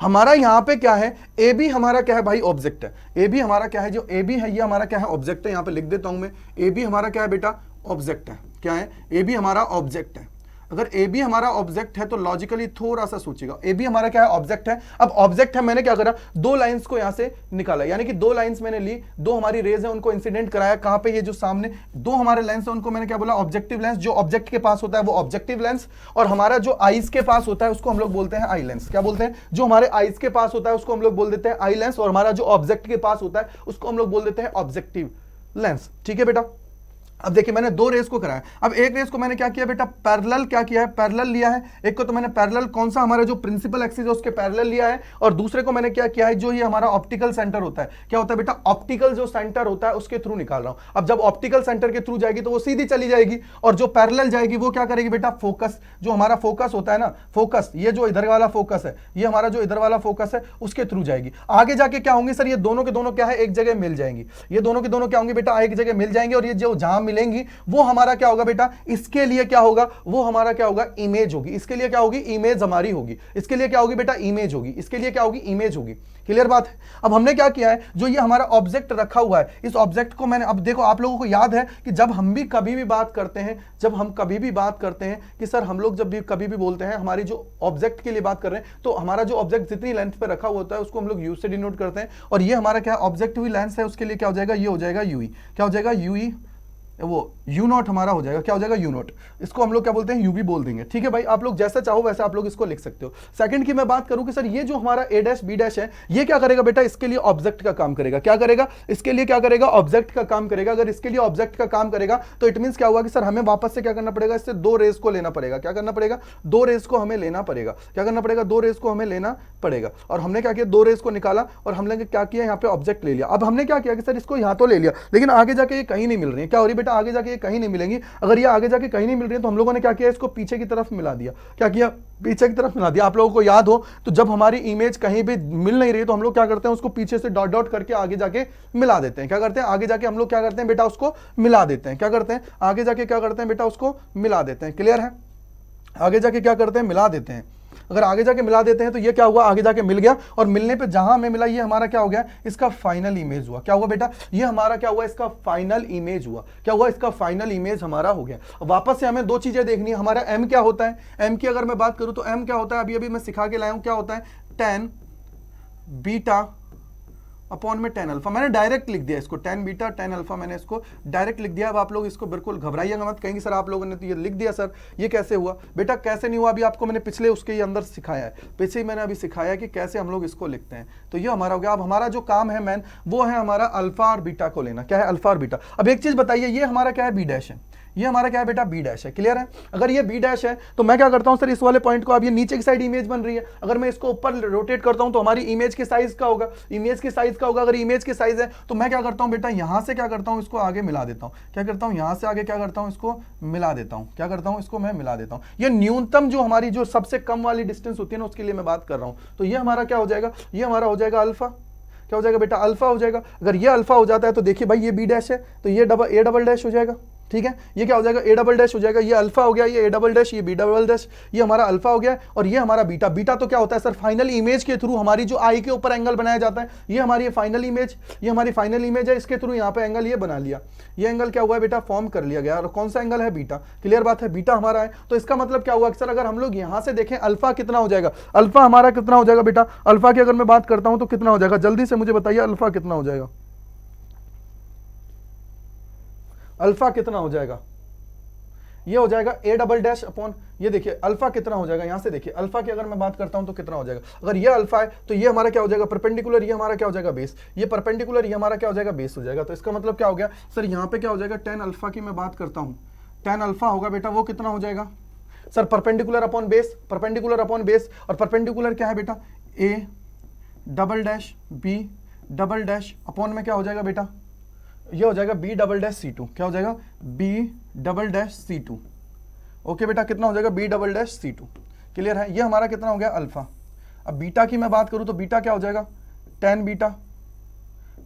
हमारा यहां पे क्या है, ए बी हमारा क्या है भाई, ऑब्जेक्ट है। ए बी हमारा क्या है, जो ए बी है ये हमारा क्या है, ऑब्जेक्ट है। यहां पे लिख देता हूं मैं, ए बी हमारा क्या है बेटा, ऑब्जेक्ट है। क्या है, ए बी हमारा ऑब्जेक्ट है। अगर ए बी हमारा ऑब्जेक्ट है तो लॉजिकली थोड़ा सा सोचिएगा, ए बी हमारा क्या है, ऑब्जेक्ट है। अब ऑब्जेक्ट है, मैंने क्या करा, दो लाइंस को यहां से निकाला, यानी कि दो लाइंस मैंने ली, दो हमारी रेज है उनको इंसिडेंट कराया। कहां पे, ये जो सामने दो हमारे लेंस है उनको मैंने क्या बोला, ऑब्जेक्टिव लेंस। जो ऑब्जेक्ट के पास होता है वो ऑब्जेक्टिव लेंस, और हमारा जो आईज के पास होता है उसको हम लोग बोलते हैं आई लेंस। क्या बोलते हैं, जो हमारे आईज के पास होता है उसको हम लोग बोल देते हैं आई लेंस, और हमारा जो ऑब्जेक्ट के पास होता है उसको हम लोग बोल देते हैं ऑब्जेक्टिव लेंस। ठीक है बेटा। अब देखिए मैंने दो रेस को कराया। अब एक रेस को मैंने क्या किया बेटा, पैरेलल क्या किया है, पैरेलल लिया है। एक को तो मैंने पैरेलल कौन सा, हमारा जो प्रिंसिपल एक्सिस है उसके पैरेलल लिया है। और दूसरे को मैंने क्या किया है, जो ये हमारा ऑप्टिकल सेंटर होता है, क्या होता है बेटा, ऑप्टिकल जो सेंटर होता है उसके थ्रू निकाल रहा हूं। अब जब ऑप्टिकल सेंटर के थ्रू जाएगी तो वो सीधी चली जाएगी, और जो पैरेलल जाएगी वो क्या करेगी बेटा, फोकस, जो हमारा फोकस होता है ना, फोकस, ये जो इधर वाला फोकस है, ये हमारा जो इधर वाला फोकस है उसके थ्रू जाएगी। आगे जाके क्या होंगे सर, ये दोनों के दोनों क्या है, एक जगह मिल जाएंगी। ये दोनों के दोनों क्या होंगे बेटा, एक जगह मिल जाएंगे। और ये जो जहां मिलेंगी वो हमारा क्या होगा बेटा, इसके लिए क्या होगा, वो हमारा क्या होगा, इमेज होगी। इसके लिए क्या होगी, इमेज हमारी होगी। इसके लिए क्या होगी बेटा, इमेज होगी। इसके लिए क्या होगी, इमेज होगी। क्लियर बात है। अब हमने क्या किया है, जो ये हमारा ऑब्जेक्ट रखा हुआ है, इस ऑब्जेक्ट को मैंने, अब देखो आप लोगों को याद है कि जब हम भी कभी भी बात करते हैं, जब हम कभी भी बात करते हैं कि सर हम लोग जब भी कभी भी बोलते हैं हमारी जो ऑब्जेक्ट के लिए बात कर रहे हैं, तो हमारा जो ऑब्जेक्ट जितनी लेंथ पे रखा होता है उसको हम लोग यू से डिनोट करते हैं। और ये हमारा क्या ऑब्जेक्ट हुई लेंथ है, उसके लिए क्या हो जाएगा, ये हो जाएगा यूई। क्या हो जाएगा, यूई वो यू नॉट हमारा हो जाएगा, क्या हो जाएगा, यू नॉट। इसको हम लोग क्या बोलते हैं, यू भी बोल देंगे, ठीक है भाई। आप लोग जैसा चाहो वैसे आप लोग इसको लिख सकते हो। सेकंड की मैं बात करूं कि सर ये जो हमारा ए डैश बी डैश है ये क्या करेगा बेटा, इसके लिए ऑब्जेक्ट का काम करेगा। क्या करेगा, इसके लिए क्या करेगा, ऑब्जेक्ट का काम करेगा। अगर इसके लिए ऑब्जेक्ट का काम करेगा तो इट मींस क्या हुआ कि सर हमें वापस से क्या करना पड़ेगा, इससे दो रेज को लेना पड़ेगा। क्या करना पड़ेगा, दो रेज को हमें लेना पड़ेगा। क्या करना पड़ेगा, दो रेज को हमें लेना पड़ेगा। और हमने क्या किया, दो रेज को निकाला और हमने क्या किया, यहाँ पे ऑब्जेक्ट ले लिया। अब हमने क्या किया कि सर इसको यहाँ तो ले लिया, लेकिन आगे जाके ये कहीं नहीं मिल रही है। क्या हो रही है बेटा, आगे जाके ये कहीं नहीं मिलेंगी। अगर ये आगे जाके कहीं नहीं मिल रही है तो हम लोगों ने क्या किया, इसको पीछे की तरफ मिला दिया। क्या किया, पीछे की तरफ मिला दिया। आप लोगों को याद हो तो जब हमारी इमेज कहीं भी मिल नहीं रही तो हम लोग क्या करते हैं, उसको पीछे से डॉट डॉट करके आगे जाके मिला देते हैं। क्या करते हैं, आगे जाके हम लोग क्या करते हैं बेटा, उसको मिला देते हैं। क्या करते हैं, आगे जाके क्या करते हैं बेटा, उसको मिला देते हैं। क्लियर है, आगे जाके क्या करते हैं, मिला देते हैं। अगर आगे जाके मिला देते हैं तो ये क्या हुआ, आगे जाके मिल गया। और मिलने पे जहां हमें मिला ये हमारा क्या हो गया, इसका फाइनल इमेज हुआ। क्या हुआ बेटा, ये हमारा क्या हुआ, इसका फाइनल इमेज हुआ। क्या हुआ, इसका फाइनल इमेज हमारा हो गया। वापस से हमें दो चीजें देखनी है। हमारा एम क्या होता है, एम की अगर मैं बात करूं तो एम क्या होता है, अभी अभी मैं सिखा के लाया हूं। क्या होता है, tan बीटा अपॉन में tan अल्फा। मैंने डायरेक्ट लिख दिया इसको, tan बीटा tan अल्फा, मैंने इसको डायरेक्ट लिख दिया। अब आप लोग इसको बिल्कुल घबराइएगा मत, कहेंगे सर आप लोगों ने तो ये लिख दिया, सर ये कैसे हुआ। बेटा कैसे नहीं हुआ, अभी आपको मैंने पिछले उसके अंदर सिखाया है, पीछे ही मैंने अभी सिखाया कि कैसे हम लोग इसको लिखते हैं। तो ये हमारा हो गया। अब हमारा जो काम है मैन, वो है हमारा अल्फा और बीटा को लेना। क्या है, अल्फा और बीटा। अब एक चीज बताइए, ये हमारा क्या है, बी डैश है। ये हमारा क्या है बेटा, बी डैश है। क्लियर है, अगर ये बी डैश है तो मैं क्या करता हूं सर, इस वाले पॉइंट को, अब ये नीचे की साइड इमेज बन रही है, अगर मैं इसको ऊपर रोटेट करता हूं तो हमारी इमेज के साइज का होगा, इमेज के साइज का होगा। अगर इमेज के साइज है तो मैं क्या करता हूं बेटा, यहां से क्या करता हूं, इसको आगे मिला देता हूं। क्या करता हूं, यहां से आगे क्या करता हूं, इसको मिला देता हूं। क्या करता हूं, इसको मैं मिला देता हूं। ये न्यूनतम जो हमारी जो सबसे कम वाली डिस्टेंस होती है ना, उसके लिए मैं बात कर रहा हूं। तो ये हमारा क्या हो जाएगा, ये हमारा हो जाएगा अल्फा। क्या हो जाएगा बेटा, अल्फा हो जाएगा। अगर ये अल्फा हो जाता है तो देखिए भाई ये बी डैश है तो ये ए डबल डैश हो जाएगा। ठीक है, ये क्या हो जाएगा, ए डबल डैश हो जाएगा। ये अल्फा हो गया, ये ए डबल डैश, ये बी डबल डैश, ये हमारा अल्फा हो गया। और ये हमारा बीटा। बीटा तो क्या होता है सर, फाइनल इमेज के थ्रू हमारी जो आई के ऊपर एंगल बनाया जाता है, ये हमारी फाइनल इमेज, ये हमारी फाइनल इमेज है। इसके थ्रू यहाँ पे एंगल ये बना लिया, ये एंगल क्या हुआ है बेटा, फॉर्म कर लिया गया। और कौन सा एंगल है, बीटा। क्लियर बात है, बीटा हमारा है। तो इसका मतलब क्या हुआ कि सर अगर हम लोग यहां से देखें अल्फा कितना हो जाएगा, अल्फा हमारा कितना हो जाएगा बेटा, अल्फा की अगर मैं बात करता हूं तो कितना हो जाएगा, जल्दी से मुझे बताइए अल्फा कितना हो जाएगा, अल्फा कितना हो जाएगा, ये हो जाएगा ए डबल डैश अपॉन, ये देखिए अल्फा कितना हो जाएगा, यहां से देखिए अल्फा की अगर मैं बात करता हूं तो कितना हो जाएगा। अगर ये अल्फा है तो ये हमारा क्या हो जाएगा, परपेंडिकुलर, ये हमारा क्या हो जाएगा, बेस। ये परपेंडिकुलर, ये हमारा क्या हो जाएगा, बेस हो जाएगा। तो इसका मतलब क्या हो गया सर, यहां पे क्या हो जाएगा, tan अल्फा की मैं बात करता हूं, tan अल्फा होगा बेटा, वो कितना हो जाएगा sir, perpendicular upon base, perpendicular upon base. और परपेंडिकुलर क्या है बेटा, A double dash B double dash upon में क्या हो जाएगा बेटा, ये हो जाएगा बी डबल डैश C2। क्या हो जाएगा, B double dash C2। Okay बेटा, कितना हो जाएगा, B double dash C2। Clear है, ये हमारा कितना हो गया, अल्फा। अब बीटा की मैं बात करूं तो बीटा क्या हो जाएगा, tan बीटा।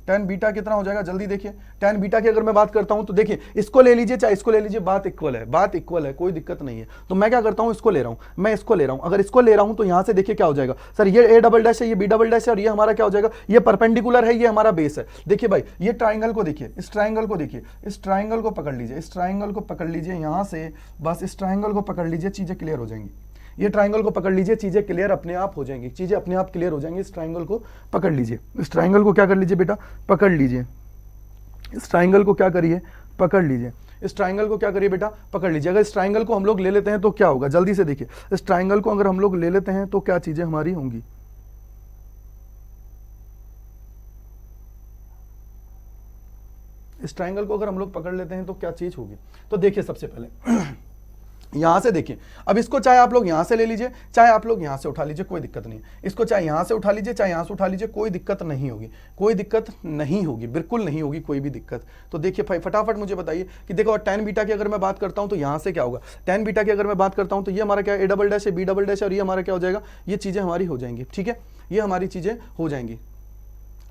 tan बीटा कितना हो जाएगा, जल्दी देखिए। tan बीटा की अगर मैं बात करता हूं तो देखिए, इसको ले लीजिए चाहे इसको ले लीजिए, बात इक्वल है, बात इक्वल है, कोई दिक्कत नहीं है। तो मैं क्या करता हूं, इसको ले रहा हूं, मैं इसको ले रहा हूं। अगर इसको ले रहा हूं तो यहां से देखिए क्या हो जाएगा सर, ये ए डबल डैश है, ये बी डबल डैश है, और ये हमारा क्या हो जाएगा, ये परपेंडिकुलर है, ये हमारा बेस है। देखिए भाई, ये ट्राइंगल को देखिए, इस ट्राइंगल को देखिए, इस ट्राइंगल को पकड़ लीजिए, इस ट्राइंगल को पकड़ लीजिए यहां से, बस इस ट्राइंगल को पकड़ लीजिए, चीजें क्लियर हो जाएंगी। ये ट्राइंगल को पकड़ लीजिए, चीजें क्लियर अपने आप हो जाएंगी, चीजें अपने आप क्लियर हो जाएंगी। इस ट्राइंगल को पकड़ लीजिए, इस ट्राइंगल को क्या कर लीजिए बेटा, पकड़ लीजिए। इस ट्राइंगल को क्या करिए, पकड़ लीजिए। इस ट्राइंगल को क्या करिए बेटा, पकड़ लीजिए। अगर इस ट्राइंगल को हम लोग ले लेते हैं तो क्या होगा, जल्दी से देखिए। इस ट्राइंगल को अगर हम लोग ले लेते हैं तो क्या चीजें हमारी होंगी, इस ट्राइंगल को अगर हम लोग पकड़ लेते हैं तो क्या चीज होगी। तो देखिए सबसे पहले यहां से देखिए, अब इसको चाहे आप लोग यहां से ले लीजिए, चाहे आप लोग यहां से उठा लीजिए, कोई दिक्कत नहीं। इसको चाहे यहां से उठा लीजिए, चाहे यहां से उठा लीजिए, कोई दिक्कत नहीं होगी, कोई दिक्कत नहीं होगी, बिल्कुल नहीं होगी कोई भी दिक्कत। तो देखिए फटाफट मुझे बताइए कि देखो, tan बीटा की अगर मैं बात करता हूं तो यहां से क्या होगा, tan बीटा की अगर मैं बात करता हूं तो ये हमारा क्या है, ए डबल डैश है, बी डबल डैश, और ये हमारा क्या हो जाएगा, ये चीजें हमारी हो जाएंगी। ठीक है, ये हमारी चीजें हो जाएंगी,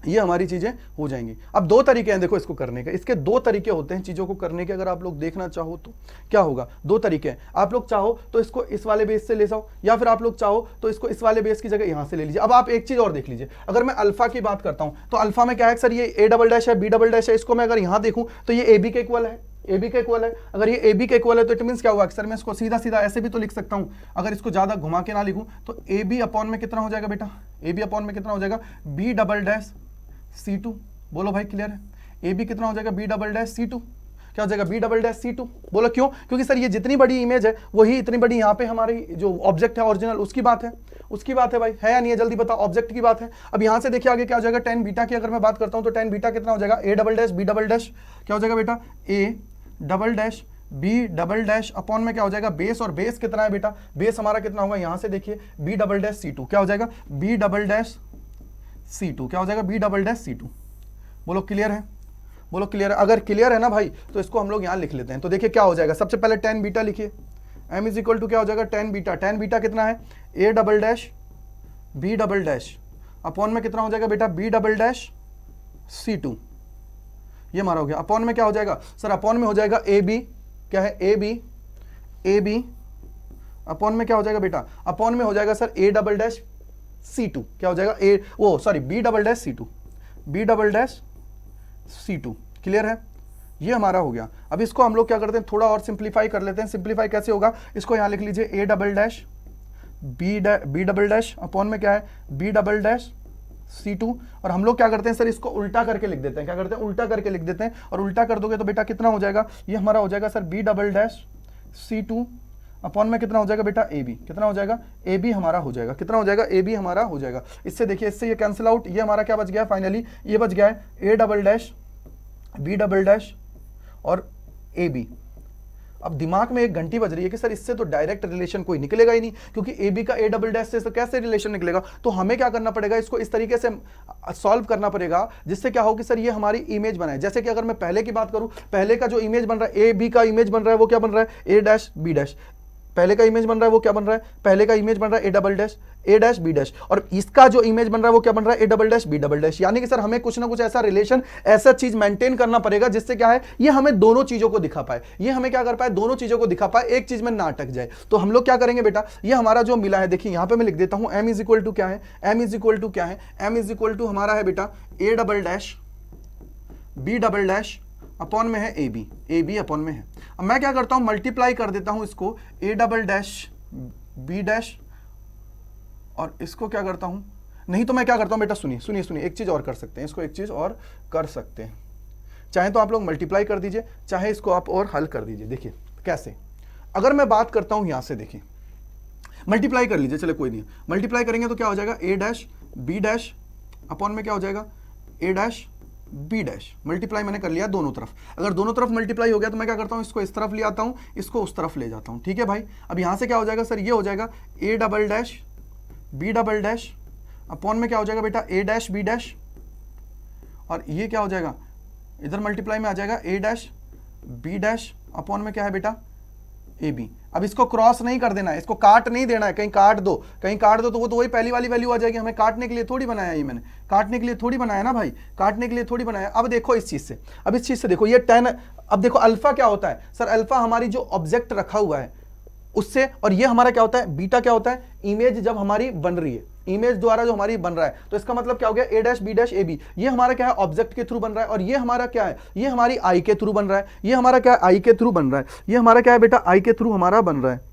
ये हमारी चीजें हो जाएंगी। अब दो तरीके हैं देखो इसको करने के, इसके दो तरीके होते हैं चीजों को करने के। अगर आप लोग देखना चाहो तो क्या होगा, दो तरीके हैं। आप लोग चाहो तो इसको इस वाले बेस से ले जाओ, या फिर आप लोग चाहो तो इसको इस वाले बेस की जगह यहां से ले लीजिए। अब आप एक चीज और देख लीजिए, अगर मैं अल्फा की बात करता हूं तो अल्फा में क्या है सर, ये ए डबल डैश है, बी डबल डैश है, इसको मैं अगर यहां देखूं तो ये ए बी के इक्वल है, ए बी के इक्वल है। अगर ये ए बी के इक्वल है तो इट मींस क्या हुआ, अक्सर मैं इसको सीधा सीधा ऐसे भी तो लिख सकता हूं, अगर इसको ज्यादा घुमा के ना लिखूं तो ए बी अपॉन में कितना हो जाएगा बेटा, ए बी अपॉन में कितना हो जाएगा, बी डबल डैश C2। बोलो भाई क्लियर है, ए बी कितना हो जाएगा, बी डबल डैश C2। क्या हो जाएगा B double dash C two. बोलो क्यों? क्योंकि सर ये जितनी बड़ी इमेज है वही इतनी बड़ी यहाँ पे हमारी जो ऑब्जेक्ट है ओरिजिनल उसकी बात है, उसकी बात है भाई, है या नहीं है? जल्दी बताओ, ऑब्जेक्ट की बात है। अब यहाँ से देखिए आगे क्या हो जाएगा, टेन बीटा की अगर मैं बात करता हूँ तो टेन बीटा कितना हो जाएगा, A double dash B double dash क्या हो जाएगा बेटा, A double dash B double dash upon में क्या हो जाएगा बेस, और बेस कितना है बेटा, बेस हमारा कितना होगा, यहां से देखिए B double dash C two क्या हो जाएगा, B double dash C two क्या हो जाएगा, B double dash C two. बोलो क्लियर है? बोलो क्लियर है? अगर क्लियर है ना भाई तो इसको हम लोग यहां लिख लेते हैं। तो देखिए क्या हो जाएगा, सबसे पहले टेन बीटा लिखिए, एम इज इक्वल टू क्या हो जाएगा टेन बीटा, टेन बीटा कितना है A double dash B double dash upon में कितना हो जाएगा बेटा B double dash C two, ये हमारा हो गया। अपॉन में क्या हो जाएगा सर, अपॉन में हो जाएगा ए बी, क्या है ए बी अपॉन में क्या हो जाएगा बेटा, अपॉन में हो जाएगा sir A double dash C two क्या हो जाएगा ए वो sorry B double dash C two, B double dash C two. Clear है? ये हमारा हो गया। अब इसको हम लोग क्या करते हैं, थोड़ा और सिंप्लीफाई कर लेते हैं। सिंप्लीफाई कैसे होगा, इसको यहां लिख लीजिए A double dash B double dash upon में क्या है बी डबल डैश C2, और हम लोग क्या करते हैं सर इसको उल्टा करके लिख देते हैं, क्या करते हैं उल्टा करके लिख देते हैं, और उल्टा कर दोगे तो बेटा कितना हो जाएगा, ये हमारा हो जाएगा sir B double dash C2 upon में कितना हो जाएगा बेटा ए बी, कितना हो जाएगा ए बी हमारा हो जाएगा, कितना हो जाएगा ए बी हमारा हो जाएगा। इससे देखिए इससे ये कैंसिल आउट, ये हमारा क्या बच गया फाइनली, ये बच गया है A double dash B double dash और ए बी। अब दिमाग में एक घंटी बज रही है कि सर इससे तो डायरेक्ट रिलेशन कोई निकलेगा ही नहीं, क्योंकि ए बी का ए डबल डैश से तो कैसे रिलेशन निकलेगा। तो हमें क्या करना पड़ेगा, इसको इस तरीके से सॉल्व करना पड़ेगा जिससे क्या हो कि सर ये हमारी इमेज बनाए। जैसे कि अगर मैं पहले की बात करूं, पहले का जो इमेज बन रहा है ए बी का इमेज बन रहा है वो क्या बन रहा है ए डैश बी डैश, पहले का इमेज बन रहा है वो क्या बन रहा है, पहले का इमेज बन रहा है A double dash A dash B dash, और इसका जो इमेज बन रहा है वो क्या बन रहा है A double dash B double dash. यानी कि सर हमें कुछ ना कुछ ऐसा रिलेशन, ऐसा चीज मेंटेन करना पड़ेगा जिससे क्या है ये हमें दोनों चीजों को दिखा पाए, ये हमें क्या कर पाए दोनों चीजों को दिखा पाए, एक चीज में ना अटक जाए। तो हम लोग क्या करेंगे बेटा, ये हमारा जो मिला है देखिए यहां पर मैं लिख देता हूं एम इज इक्वल टू क्या है, एम इज इक्वल टू क्या है, एम इज इक्वल टू हमारा है बेटा A double dash B double dash upon में है ए बी अपॉन में है। अब मैं क्या करता हूं मल्टीप्लाई कर देता हूं इसको A double dash B dash और इसको क्या करता हूं, नहीं तो मैं क्या करता हूं बेटा सुनिए सुनिए सुनिए, एक चीज और कर सकते हैं, इसको एक चीज और कर सकते हैं, चाहे तो आप लोग मल्टीप्लाई कर दीजिए, चाहे इसको आप और हल कर दीजिए। देखिए कैसे, अगर मैं बात करता हूं यहां से, देखिए मल्टीप्लाई कर लीजिए, चले कोई नहीं, मल्टीप्लाई करेंगे तो क्या हो जाएगा ए डैश बी डैश अपॉन में क्या हो जाएगा ए डैश बी डैश। मल्टीप्लाई मैंने कर लिया दोनों तरफ, अगर दोनों तरफ मल्टीप्लाई हो गया तो मैं क्या करता हूं इसको इस तरफ ले आता हूं, इसको उस तरफ ले जाता हूं। ठीक है भाई, अब यहां से क्या हो जाएगा सर, ये हो जाएगा A double dash B double dash upon में क्या हो जाएगा बेटा ए डैश बी डैश, और ये क्या हो जाएगा इधर मल्टीप्लाई में आ जाएगा ए डैश बी डैश अपॉन में क्या है बेटा ए बी। अब इसको क्रॉस नहीं कर देना है, इसको काट नहीं देना है, कहीं काट दो, कहीं काट दो तो वो तो वही पहली वाली वैल्यू आ जाएगी। हमें काटने के लिए थोड़ी बनाया ये, मैंने काटने के लिए थोड़ी बनाया ना भाई, काटने के लिए थोड़ी बनाया। अब देखो इस चीज से, अब इस चीज से देखो ये 10, अब देखो अल्फा क्या होता है सर, अल्फा हमारी जो ऑब्जेक्ट रखा हुआ है उससे, और ये हमारा क्या होता है बीटा क्या होता है इमेज जब हमारी बन रही है, इमेज द्वारा जो हमारी बन रहा है, तो इसका मतलब क्या हो गया A dash B dash A B, ये हमारा क्या है ऑब्जेक्ट के थ्रू बन रहा है, और ये हमारा क्या है ये हमारी आई के थ्रू बन रहा है, ये हमारा क्या है आई के थ्रू बन रहा है, ये हमारा क्या है बेटा आई के थ्रू हमारा बन रहा है।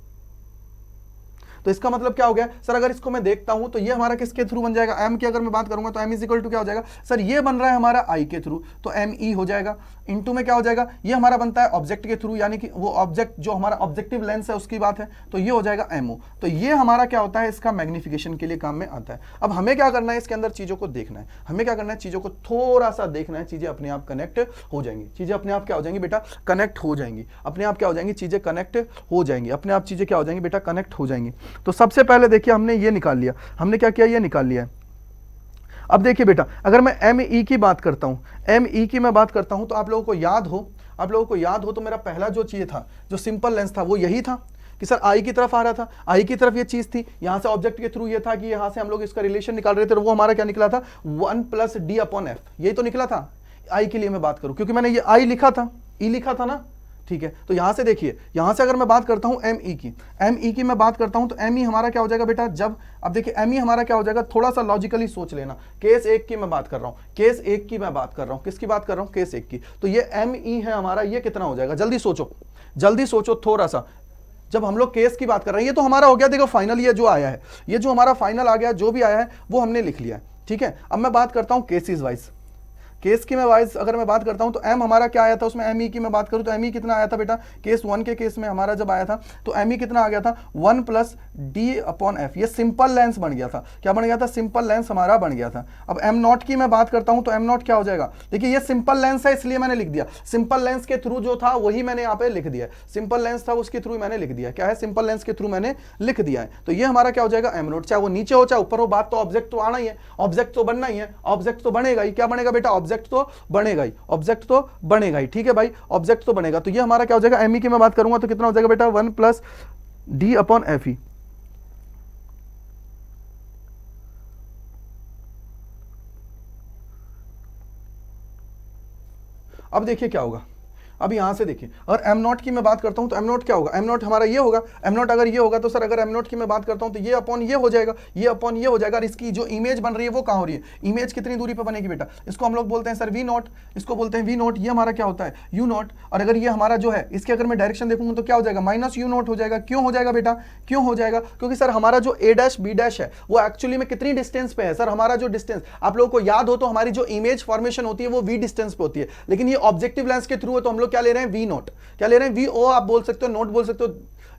तो इसका मतलब क्या हो गया सर, अगर इसको मैं देखता हूं तो ये हमारा किसके थ्रू बन जाएगा, एम की अगर मैं बात करूंगा तो एम इज इक्वल टू क्या हो जाएगा सर, ये बन रहा है हमारा आई के थ्रू तो एम ई हो जाएगा, इनटू में क्या हो जाएगा ये हमारा बनता है ऑब्जेक्ट के थ्रू, यानी कि वो ऑब्जेक्ट जो हमारा ऑब्जेक्टिव लेंस है उसकी बात है, तो ये हो जाएगा एमओ। तो ये हमारा क्या होता है इसका मैग्निफिकेशन के लिए काम में आता है। अब हमें क्या करना है इसके अंदर चीजों को देखना है, हमें क्या करना है चीजों को थोड़ा सा देखना है, चीजें अपने आप कनेक्ट हो जाएंगी, चीजें अपने आप क्या हो जाएंगी बेटा कनेक्ट हो जाएंगी, अपने आप क्या हो जाएंगी चीजें कनेक्ट हो जाएंगी, अपने आप चीजें क्या हो जाएंगी बेटा कनेक्ट हो जाएंगी। तो सबसे पहले देखिए हमने ये निकाल लिया, हमने क्या किया ये निकाल लिया। अब देखिए बेटा अगर मैं एम ई की बात करता हूं, एम ई की मैं बात करता हूं तो आप लोगों को याद हो तो मेरा पहला जो चीज था जो सिंपल लेंस था वो यही था कि सर आई की तरफ आ रहा था, आई की तरफ ये चीज थी, यहां से ऑब्जेक्ट के थ्रू ये था कि यहां से हम लोग इसका रिलेशन निकाल रहे थे, वो हमारा क्या निकला था 1 प्लस डी अपॉन एफ, यही तो निकला था। आई के लिए मैं बात करूं क्योंकि मैंने ये आई लिखा था, ई लिखा था ना, ठीक है। तो यहां से देखिए, यहां से अगर मैं बात करता हूं एम ई की मैं बात करता हूं तो एम ई हमारा क्या हो जाएगा बेटा, जब अब देखिए एम ई हमारा क्या हो जाएगा, थोड़ा सा लॉजिकली सोच लेना, केस एक की मैं बात कर रहा हूं, केस एक की मैं बात कर रहा हूं, किसकी बात कर रहा हूं केस एक की। तो ये एम ई है हमारा, ये कितना हो जाएगा जल्दी सोचो थोड़ा सा, जब हम लोग केस की बात कर रहे हैं, ये तो हमारा हो गया देखो फाइनल, ये जो आया है, ये जो हमारा फाइनल आ गया, जो भी आया है वो हमने लिख लिया है, ठीक है। अब मैं बात करता हूं केसेस वाइज, केस की मैं वाइज अगर मैं बात करता हूं तो m हमारा क्या आया था उसमें, m e की मैं बात करूं तो m e कितना आया था बेटा, केस 1 के केस में हमारा जब आया था तो m e कितना आ गया था 1 प्लस डी अपॉन एफ, ये सिंपल लेंस बन गया था। क्या बन गया था? सिंपल लेंस हमारा बन गया था। अब m नॉट की मैं बात करता हूं तो m नॉट क्या हो जाएगा, देखिए ये सिंपल लेंस है इसलिए मैंने लिख दिया, सिंपल लेंस के थ्रू जो था वही मैंने यहाँ पे लिख दिया, सिंपल लेंस था उसके थ्रू मैंने लिख दिया। क्या है? सिंपल लेंस के थ्रू मैंने लिख दिया है। तो ये हमारा क्या हो जाएगा m नॉट, चाहे वो नीचे हो चाहे ऊपर हो, बात तो ऑब्जेक्ट तो आना ही है, ऑब्जेक्ट तो बनना ही है, ऑब्जेक्ट तो बनेगा ही। क्या बनेगा बेटा? ऑब्जेक्ट तो बनेगा ही, ऑब्जेक्ट तो बनेगा ही। ठीक है भाई, ऑब्जेक्ट तो बनेगा। तो ये हमारा क्या हो जाएगा, एम ई की मैं बात करूंगा तो कितना हो जाएगा बेटा 1 plus D upon F E. अब देखिए क्या होगा, अब यहां से देखिए अगर m नॉट की मैं बात करता हूं तो m नॉट क्या होगा, m नॉट हमारा ये होगा, m नॉट अगर ये होगा तो सर अगर m नॉट की मैं बात करता हूं तो ये अपॉन ये हो जाएगा, ये अपॉन ये हो जाएगा। और इसकी जो इमेज बन रही है वो कहां हो रही है, इमेज कितनी दूरी पर बनेगी बेटा, इसको हम लोग बोलते हैं सर v नॉट, इसको बोलते हैं v नॉट, ये हमारा क्या होता है u नॉट। और अगर ये हमारा जो है इसके अगर मैं डायरेक्शन देखूंगा तो क्या हो जाएगा, माइनस u नॉट हो जाएगा। क्यों हो जाएगा बेटा, क्यों हो जाएगा? क्योंकि सर हमारा जो a डैश b डैश है वो एक्चुअली में कितनी डिस्टेंस पे है सर, हमारा जो डिस्टेंस आप लोगों को याद हो तो हमारी जो इमेज फॉर्मेशन होती है वो v डिस्टेंस पे होती है, लेकिन ये ऑब्जेक्टिव लेंस के थ्रू है तो हम लोग क्या ले रहे हैं v नॉट, क्या ले रहे हैं वी ओ, आप बोल सकते हो नोट बोल सकते हो,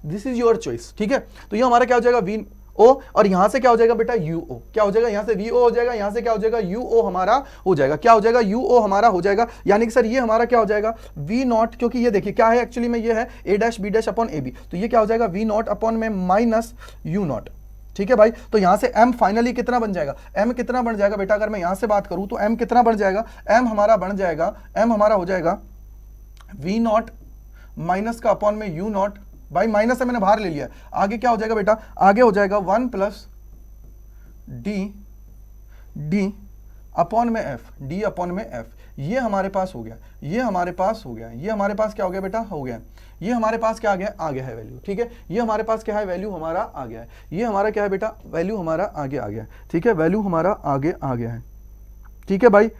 दिस इज योर चॉइस। ठीक है, तो ये हमारा क्या हो जाएगा वी ओ, और यहां से क्या हो जाएगा बेटा यू ओ, क्या हो जाएगा यहां से वी ओ हो जाएगा, यहां से क्या हो जाएगा यू ओ हमारा हो जाएगा, क्या हो जाएगा यू ओ हमारा हो जाएगा। यानी कि सर ये हमारा क्या हो जाएगा वी नॉट, क्योंकि ये देखिए क्या है एक्चुअली में ये है A dash B dash upon A B, तो ये क्या हो जाएगा वी नॉट अपॉन में माइनस यू नॉट। ठीक है भाई, तो यहां से m फाइनली कितना बन जाएगा, m कितना बन जाएगा बेटा, अगर मैं यहां से बात करूं तो m कितना बन जाएगा, m हमारा बन जाएगा, m हमारा हो जाएगा वी नॉट माइनस का अपॉन में यू नॉट, भाई माइनस से मैंने बाहर ले लिया, आगे क्या हो जाएगा बेटा, आगे हो जाएगा 1 प्लस डी अपॉन में एफ, डी अपॉन में एफ। ये हमारे पास हो गया, ये हमारे पास हो गया, ये हमारे पास क्या हो गया बेटा, हो गया, ये हमारे पास क्या आ गया है वैल्यू। ठीक है, ये हमारे पास क्या है वैल्यू हमारा आ गया है, ये हमारा क्या है बेटा वैल्यू हमारा आगे आ गया है। ठीक है, वैल्यू हमारा आगे आ गया है। ठीक है भाई,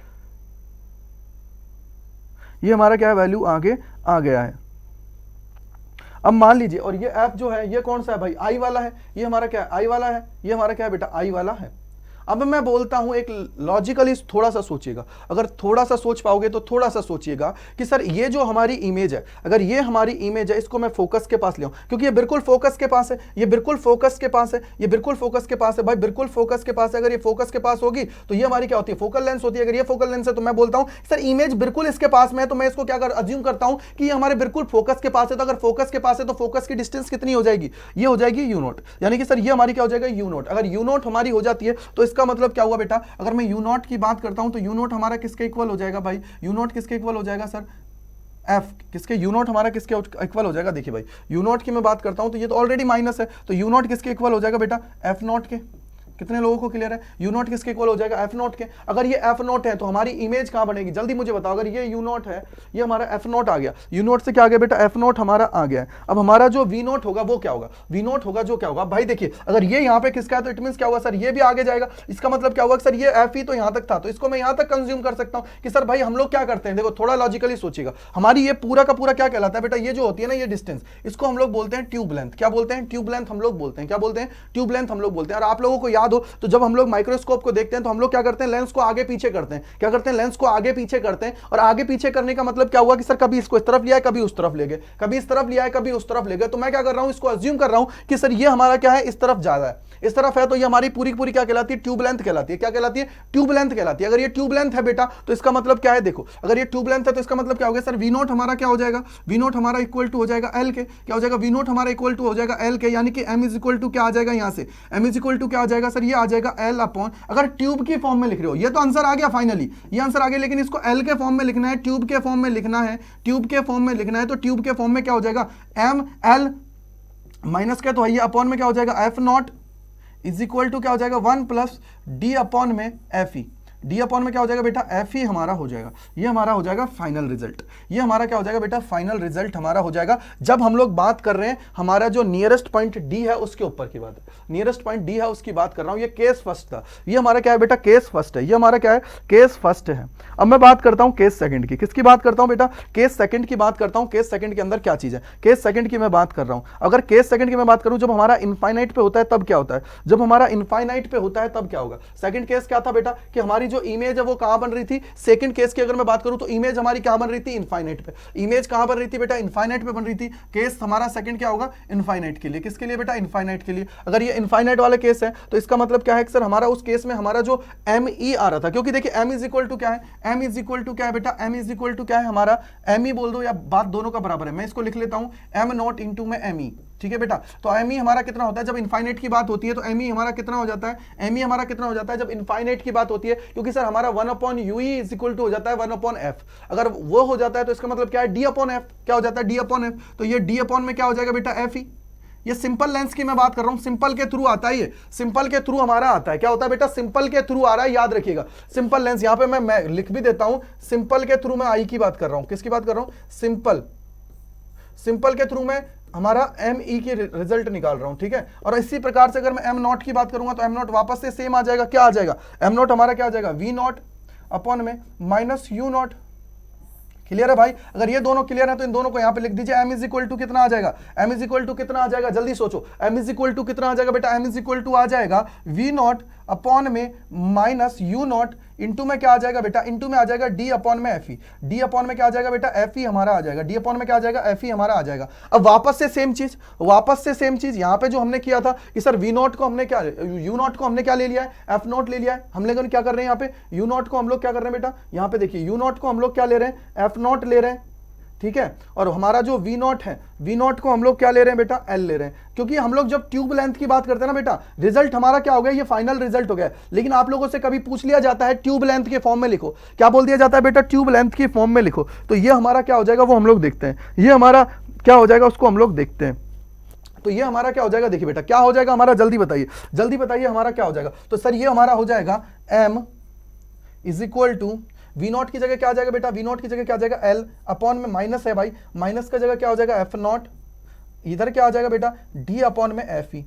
ये हमारा क्या है वैल्यू आगे आ गया है। अब मान लीजिए, और ये ऐप जो है ये कौन सा है भाई, आई वाला है, ये हमारा क्या है आई वाला है, ये हमारा क्या है बेटा आई वाला है। अब मैं बोलता हूं एक लॉजिकली थोड़ा सा सोचिएगा, अगर थोड़ा सा सोच पाओगे तो थोड़ा सा सोचिएगा कि सर ये जो हमारी इमेज है, अगर ये हमारी इमेज है इसको मैं फोकस के पास ले आऊं, क्योंकि ये बिल्कुल फोकस के पास है, ये बिल्कुल फोकस के पास है, ये बिल्कुल फोकस के पास है भाई, बिल्कुल फोकस के पास है। अगर ये फोकस के पास होगी तो ये हमारी क्या होती है फोकल लेंस होती है। अगर ये फोकल लेंस है तो मैं बोलता हूं सर इमेज बिल्कुल इसके पास में है, तो मैं इसको क्या कर अज्यूम करता हूं कि ये हमारे बिल्कुल फोकस के पास है। तो अगर फोकस के पास है तो फोकस की डिस्टेंस कितनी हो जाएगी, ये हो जाएगी यू नॉट, यानी कि सर ये हमारी क्या हो जाएगा यू नॉट। अगर यू नॉट हमारी हो जाती है तो इसका मतलब क्या हुआ बेटा, अगर मैं यू नॉट की बात करता हूं तो यू नॉट हमारा किसके इक्वल हो जाएगा भाई, यू नॉट किसके इक्वल हो जाएगा सर एफ, किसके यू नॉट हमारा किसके इक्वल हो जाएगा। देखिए भाई यू नॉट की मैं बात करता हूं तो ये तो ऑलरेडी माइनस है, तो यू नॉट किसके इक्वल हो जाएगा बेटा एफ नॉट के। कितने लोगों को क्लियर है, यू नॉट किसके इक्वल हो जाएगा एफ नॉट के। अगर ये एफ नॉट है तो हमारी इमेज कहां बनेगी, जल्दी मुझे बताओ। अगर ये यू नॉट है, ये हमारा एफ नॉट आ गया, यू नॉट से क्या आ गया बेटा एफ नॉट हमारा आ गया है। अब हमारा जो वी नॉट होगा वो क्या होगा, वी नॉट होगा जो क्या होगा भाई, देखिए अगर ये यहां पे किसका है तो इट मींस क्या होगा सर ये भी आगे जाएगा। इसका मतलब क्या होगा सर ये एफ ही तो यहां तक था, तो इसको मैं यहां तक कंज्यूम कर सकता हूं कि सर भाई हम लोग क्या करते हैं, देखो थोड़ा लॉजिकली सोचिएगा, हमारी ये पूरा का पूरा क्या कहलाता है बेटा, ये जो होती है ना ये डिस्टेंस, इसको हम लोग बोलते हैं ट्यूब लेंथ। क्या बोलते हैं, ट्यूब लेंथ हम लोग बोलते हैं। क्या बोलते हैं, ट्यूब लेंथ हम लोग बोलते हैं। और आप लोगों को याद हो तो जब हम लोग माइक्रोस्कोप को देखते हैं तो हम लोग क्या करते हैं, लेंस को आगे पीछे करते हैं। क्या करते हैं, लेंस को आगे पीछे करते हैं। और आगे पीछे करने का मतलब क्या हुआ कि सर कभी इसको इस तरफ लिया है, कभी उस तरफ ले गए, कभी इस तरफ लिया है, कभी उस तरफ ले गए। तो मैं क्या कर रहा हूं, इसको अज्यूम कर रहा हूं कि सर ये हमारा क्या है इस तरफ ज्यादा है, इस तरफ है, तो ये हमारी पूरी पूरी क्या कहलाती है, ट्यूब लेंथ कहलाती है। क्या कहलाती है, ट्यूब लेंथ कहलाती है। अगर ये ट्यूब लेंथ है बेटा तो इसका मतलब क्या है, देखो अगर ये ट्यूब लेंथ है तो इसका मतलब क्या हो गया सर, वी नॉट हमारा क्या हो जाएगा, वी नॉट हमारा इक्वल टू हो जाएगा एल के। क्या हो जाएगा, वी नॉट हमारा इक्वल टू हो जाएगा एल के, यानी कि एम इज इक्वल टू क्या आ जाएगा, यहां से एम इज इक्वल टू क्या आ जाएगा सर, ये आ जाएगा एल अपॉन, अगर ट्यूब की फॉर्म में लिख रहे हो, ये तो आंसर आ गया फाइनली, ये आंसर आ गया, लेकिन इसको एल के फॉर्म में लिखना है, ट्यूब के फॉर्म में लिखना है, ट्यूब के फॉर्म में लिखना है। तो ट्यूब के फॉर्म में क्या हो जाएगा, एम एल माइनस क्या तो है, ये अपॉन में क्या हो जाएगा F naught is equal to क्या हो जाएगा 1 प्लस डी अपॉन में एफ ई, डी अपॉन में क्या हो जाएगा बेटा एफ ही हमारा हो जाएगा। ये हमारा हो जाएगा फाइनल रिजल्ट, ये हमारा क्या हो जाएगा बेटा फाइनल रिजल्ट हमारा हो जाएगा। जब हम लोग बात कर रहे हैं हमारा जो नियरेस्ट पॉइंट डी है उसके ऊपर की बात है, नियरेस्ट पॉइंट डी है उसकी बात कर रहा हूं। ये केस फर्स्ट था, ये हमारा क्या है बेटा केस फर्स्ट है, ये हमारा क्या है केस फर्स्ट है। अब मैं बात करता हूं केस सेकंड की, किसकी बात करता हूं बेटा, केस सेकंड की बात करता हूं। केस सेकंड के अंदर क्या चीज है, केस सेकंड की मैं बात कर रहा हूं। अगर केस सेकंड की मैं बात करूं, जब हमारा इनफाइनाइट पे होता है तब क्या होता है, जब हमारा इनफाइनाइट पे होता है तब क्या होगा। सेकंड केस क्या था बेटा कि हमारी जो इमेज है वो कहां बन रही थी, सेकंड केस की अगर मैं बात करूं तो इमेज हमारी कहां बन रही थी, इनफाइनाइट पे। इमेज कहां बन रही थी बेटा, इनफाइनाइट पे बन रही थी। केस हमारा सेकंड क्या होगा, इनफाइनाइट के लिए। किसके लिए बेटा, इनफाइनाइट के लिए। अगर ये इनफाइनाइट वाला केस है तो इसका मतलब क्या है सर, हमारा उस केस में हमारा जो एम ई आ रहा था, क्योंकि देखिए एम इज इक्वल टू क्या है, एम इज इक्वल टू क्या है बेटा, एम इज इक्वल टू क्या है हमारा, एम ई बोल दो या बात दोनों का बराबर है, मैं इसको लिख लेता हूं एम नॉट इंटू में एम ई। ठीक है बेटा, तो एम ई हमारा कितना होता है जब इनफाइनाइट की बात होती है, तो एम ई हमारा कितना हो जाता है, एम ई हमारा कितना हो जाता है जब इनफाइनाइट की बात होती है, क्योंकि सर हमारा 1 upon u is equal to हो जाता है 1 अपॉन एफ। अगर वो हो जाता है तो इसका मतलब क्या है, डी अपॉन एफ। क्या हो जाता है, डी अपॉन एफ। तो ये डी अपॉन में क्या हो जाएगा बेटा, एफ ई। ये सिंपल लेंस की मैं बात कर रहा हूं, सिंपल के थ्रू आता है, ये सिंपल के थ्रू हमारा आता है। क्या होता है बेटा, सिंपल के थ्रू आ रहा है, याद रखिएगा। सिंपल लेंस यहां पे मैं लिख भी देता हूं, सिंपल के थ्रू मैं आई की बात कर रहा हूं। किसकी बात कर रहा हूं, सिंपल के थ्रू में हमारा एम ई की रिजल्ट निकाल रहा हूं। ठीक है, और इसी प्रकार से अगर मैं एम नॉट की बात करूंगा तो एम नॉट वापस से सेम आ जाएगा। क्या आ जाएगा, एम नॉट हमारा क्या आ जाएगा, वी नॉट अपॉन में माइनस यू नॉट। क्लियर है भाई, अगर ये दोनों क्लियर है तो इन दोनों को यहां पे लिख दीजिए। एम इज इक्वल टू कितना आ जाएगा, एम इज इक्वल टू कितना आ जाएगा, जल्दी सोचो। एम इज इक्वल टू कितना आ जाएगा बेटा, एम इज इक्वल टू आ जाएगा वी नॉट अपॉन में माइनस यू नॉट इंटू में क्या आ जाएगा बेटा, इंटू में आ जाएगा डी अपॉन में एफ ई। डी अपॉन में क्या आ जाएगा बेटा, एफ ई हमारा आ जाएगा। डी अपॉन में क्या आ जाएगा, एफ ई हमारा आ जाएगा। अब वापस से सेम चीज यहां पे जो हमने किया था कि सर वी नॉट को हमने क्या, यू नॉट को हमने क्या ले लिया है, एफ नॉट ले लिया है। हम लोग क्या कर रहे हैं यहाँ पे, यू नॉट को हम लोग क्या कर रहे हैं बेटा, यहाँ पे देखिए यू नॉट को हम लोग क्या ले रहे हैं, एफ नॉट ले रहे हैं। ठीक है, और हमारा जो वी नॉट है, वी नॉट को हम लोग क्या ले रहे हैं बेटा, एल ले रहे हैं। क्योंकि हम लोग जब ट्यूब लेंथ की बात करते हैं ना बेटा, रिजल्ट हमारा क्या हो गया, ये फाइनल रिजल्ट हो गया। लेकिन आप लोगों से कभी पूछ लिया जाता है ट्यूब लेंथ के फॉर्म में लिखो, क्या बोल दिया जाता है बेटा, ट्यूब लेंथ के फॉर्म में लिखो। तो ये हमारा क्या हो जाएगा वो हम लोग देखते हैं, ये हमारा क्या हो जाएगा उसको हम लोग देखते हैं। तो ये हमारा क्या हो जाएगा, देखिए बेटा क्या हो जाएगा हमारा, जल्दी बताइए हमारा क्या हो जाएगा। तो सर ये हमारा हो जाएगा M is equal to V naught की जगह क्या आ जाएगा बेटा, वी नॉट की जगह क्या आ जाएगा, एल अपॉन में माइनस है भाई, माइनस का जगह क्या हो जाएगा, एफ नॉट। इधर क्या आ जाएगा बेटा, डी अपॉन में एफ ई,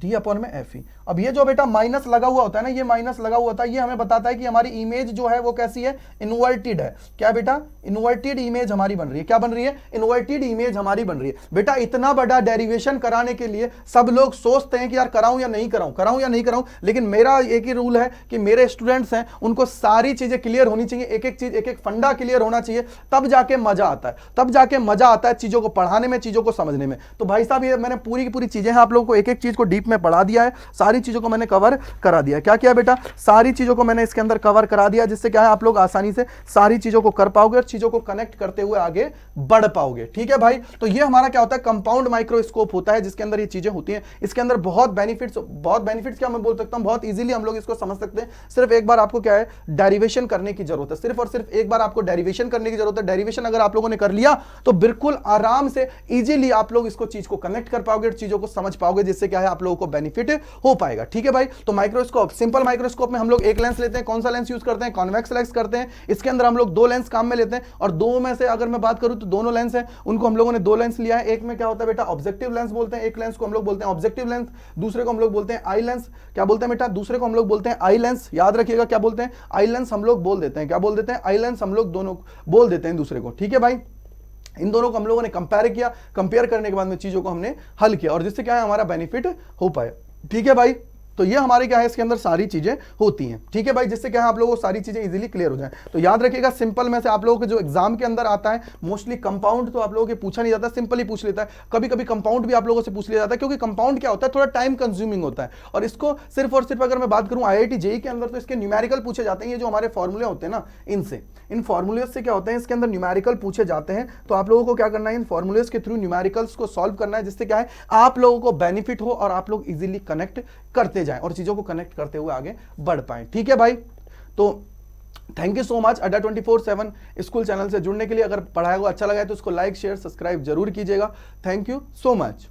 डी अपॉन में एफ ई। अब ये जो बेटा माइनस लगा हुआ होता है ना, ये माइनस लगा हुआ होता है, ये हमें बताता है कि हमारी इमेज जो है वो कैसी है, इन्वर्टेड है। क्या बेटा, इन्वर्टेड इमेज हमारी बन रही है। क्या बन रही है, इन्वर्टेड इमेज हमारी बन रही है। बेटा इतना बड़ा डेरिवेशन कराने के लिए सब लोग सोचते हैं कि यार कराऊं या नहीं कराऊं, लेकिन मेरा एक ही रूल है कि मेरे स्टूडेंट्स हैं उनको सारी चीजें क्लियर होनी चाहिए, एक एक चीज, एक एक फंडा क्लियर होना चाहिए, तब जाके मजा आता है, चीजों को पढ़ाने में, चीजों को समझने में। तो भाई साहब ये मैंने पूरी की पूरी चीजें आप लोगों को एक एक चीज को डीप में पढ़ा दिया है, सारी चीजों को मैंने कवर करा दिया। क्या किया बेटा, सारी चीजों को मैंने इसके अंदर कवर करा दिया, जिससे क्या है आप लोग आसानी से सारी चीजों को कर पाओगे और चीजों को कनेक्ट करते हुए आगे बढ़ पाओगे। ठीक है भाई, तो ये हमारा क्या होता है, कंपाउंड माइक्रोस्कोप होता है, जिसके अंदर ये चीजें होती हैं। इसके अंदर बहुत बेनिफिट्स क्या मैं बोल सकता हूं, बहुत इजीली हम लोग इसको समझ सकते हैं। सिर्फ एक बार आपको क्या है, डेरिवेशन करने की जरूरत है, सिर्फ और सिर्फ एक बार आपको डेरिवेशन करने की जरूरत है। डेरिवेशन अगर आप लोगों ने कर लिया तो बिल्कुल आराम से इजीली आप लोग इसको चीज को कनेक्ट कर पाओगे, चीजों को समझ पाओगे, जिससे क्या है आप लोगों को बेनिफिट हो पाएगा। ठीक है भाई, तो माइक्रोस्कोप, सिंपल माइक्रोस्कोप में हम लोग एक लेंस लेते हैं। कौन सा लेंस यूज करते हैं, कॉन्वेक्स लेंस करते हैं। इसके अंदर हम लोग दो लेंस काम में लेते हैं, और दो में से अगर मैं बात करूं तो दोनों लेंस हैं, उनको हम लोगों ने दो लेंस लिया है। एक में क्या होता है बेटा, ऑब्जेक्टिव लेंस बोलते हैं, एक लेंस को हम लोग बोलते हैं ऑब्जेक्टिव लेंस, दूसरे को हम लोग बोलते हैं आई लेंस। क्या बोलते हैं बेटा, दूसरे को हम लोग बोलते हैं आई लेंस। याद रखिएगा क्या बोलते हैं, आई लेंस हम लोग बोल देते हैं। क्या बोल देते हैं, आई लेंस हम लोग दोनों बोल देते हैं दूसरे को। ठीक है भाई, इन दोनों को हम लोगों ने कंपेयर किया, कंपेयर करने के बाद में चीजों को हमने हल किया, और जिससे क्या है हमारा बेनिफिट हो पाए। ठीक है भाई, तो ये हमारे क्या है, इसके अंदर सारी चीजें होती हैं। ठीक है भाई, जिससे क्या है आप लोगों को सारी चीजें इजीली क्लियर हो जाए। तो याद रखिएगा, सिंपल में से आप लोगों के जो एग्जाम के अंदर आता है, मोस्टली कंपाउंड तो आप लोगों के पूछा नहीं जाता, सिंपल ही पूछ लेता है। कभी कभी कंपाउंड भी आप लोगों से पूछ लिया जाता है, क्योंकि कंपाउंड क्या होता है, थोड़ा टाइम कंज्यूमिंग होता है। और इसको सिर्फ और सिर्फ अगर मैं बात करूं IIT JEE के अंदर, तो इसके न्यूमेरिकल पूछे जाते हैं। ये जो हमारे फॉर्मूले होते हैं ना, इनसे, इन फॉर्मूलेज से क्या होते हैं, इसके अंदर न्यूमेरिकल पूछे जाते हैं। तो आप लोगों को क्या करना है, इन फॉर्मूलेज के थ्रू न्यूमेरिकल्स को सॉल्व करना है, जिससे क्या है आप लोगों को बेनिफिट हो और आप लोग इजीली कनेक्ट करते जाएं और चीजों को कनेक्ट करते हुए आगे बढ़ पाएं। ठीक है भाई, तो थैंक यू सो मच अड्डा 24/7 स्कूल चैनल से जुड़ने के लिए। अगर पढ़ाया हुआ अच्छा लगा है तो उसको लाइक, शेयर, सब्सक्राइब जरूर कीजिएगा। Thank you so much.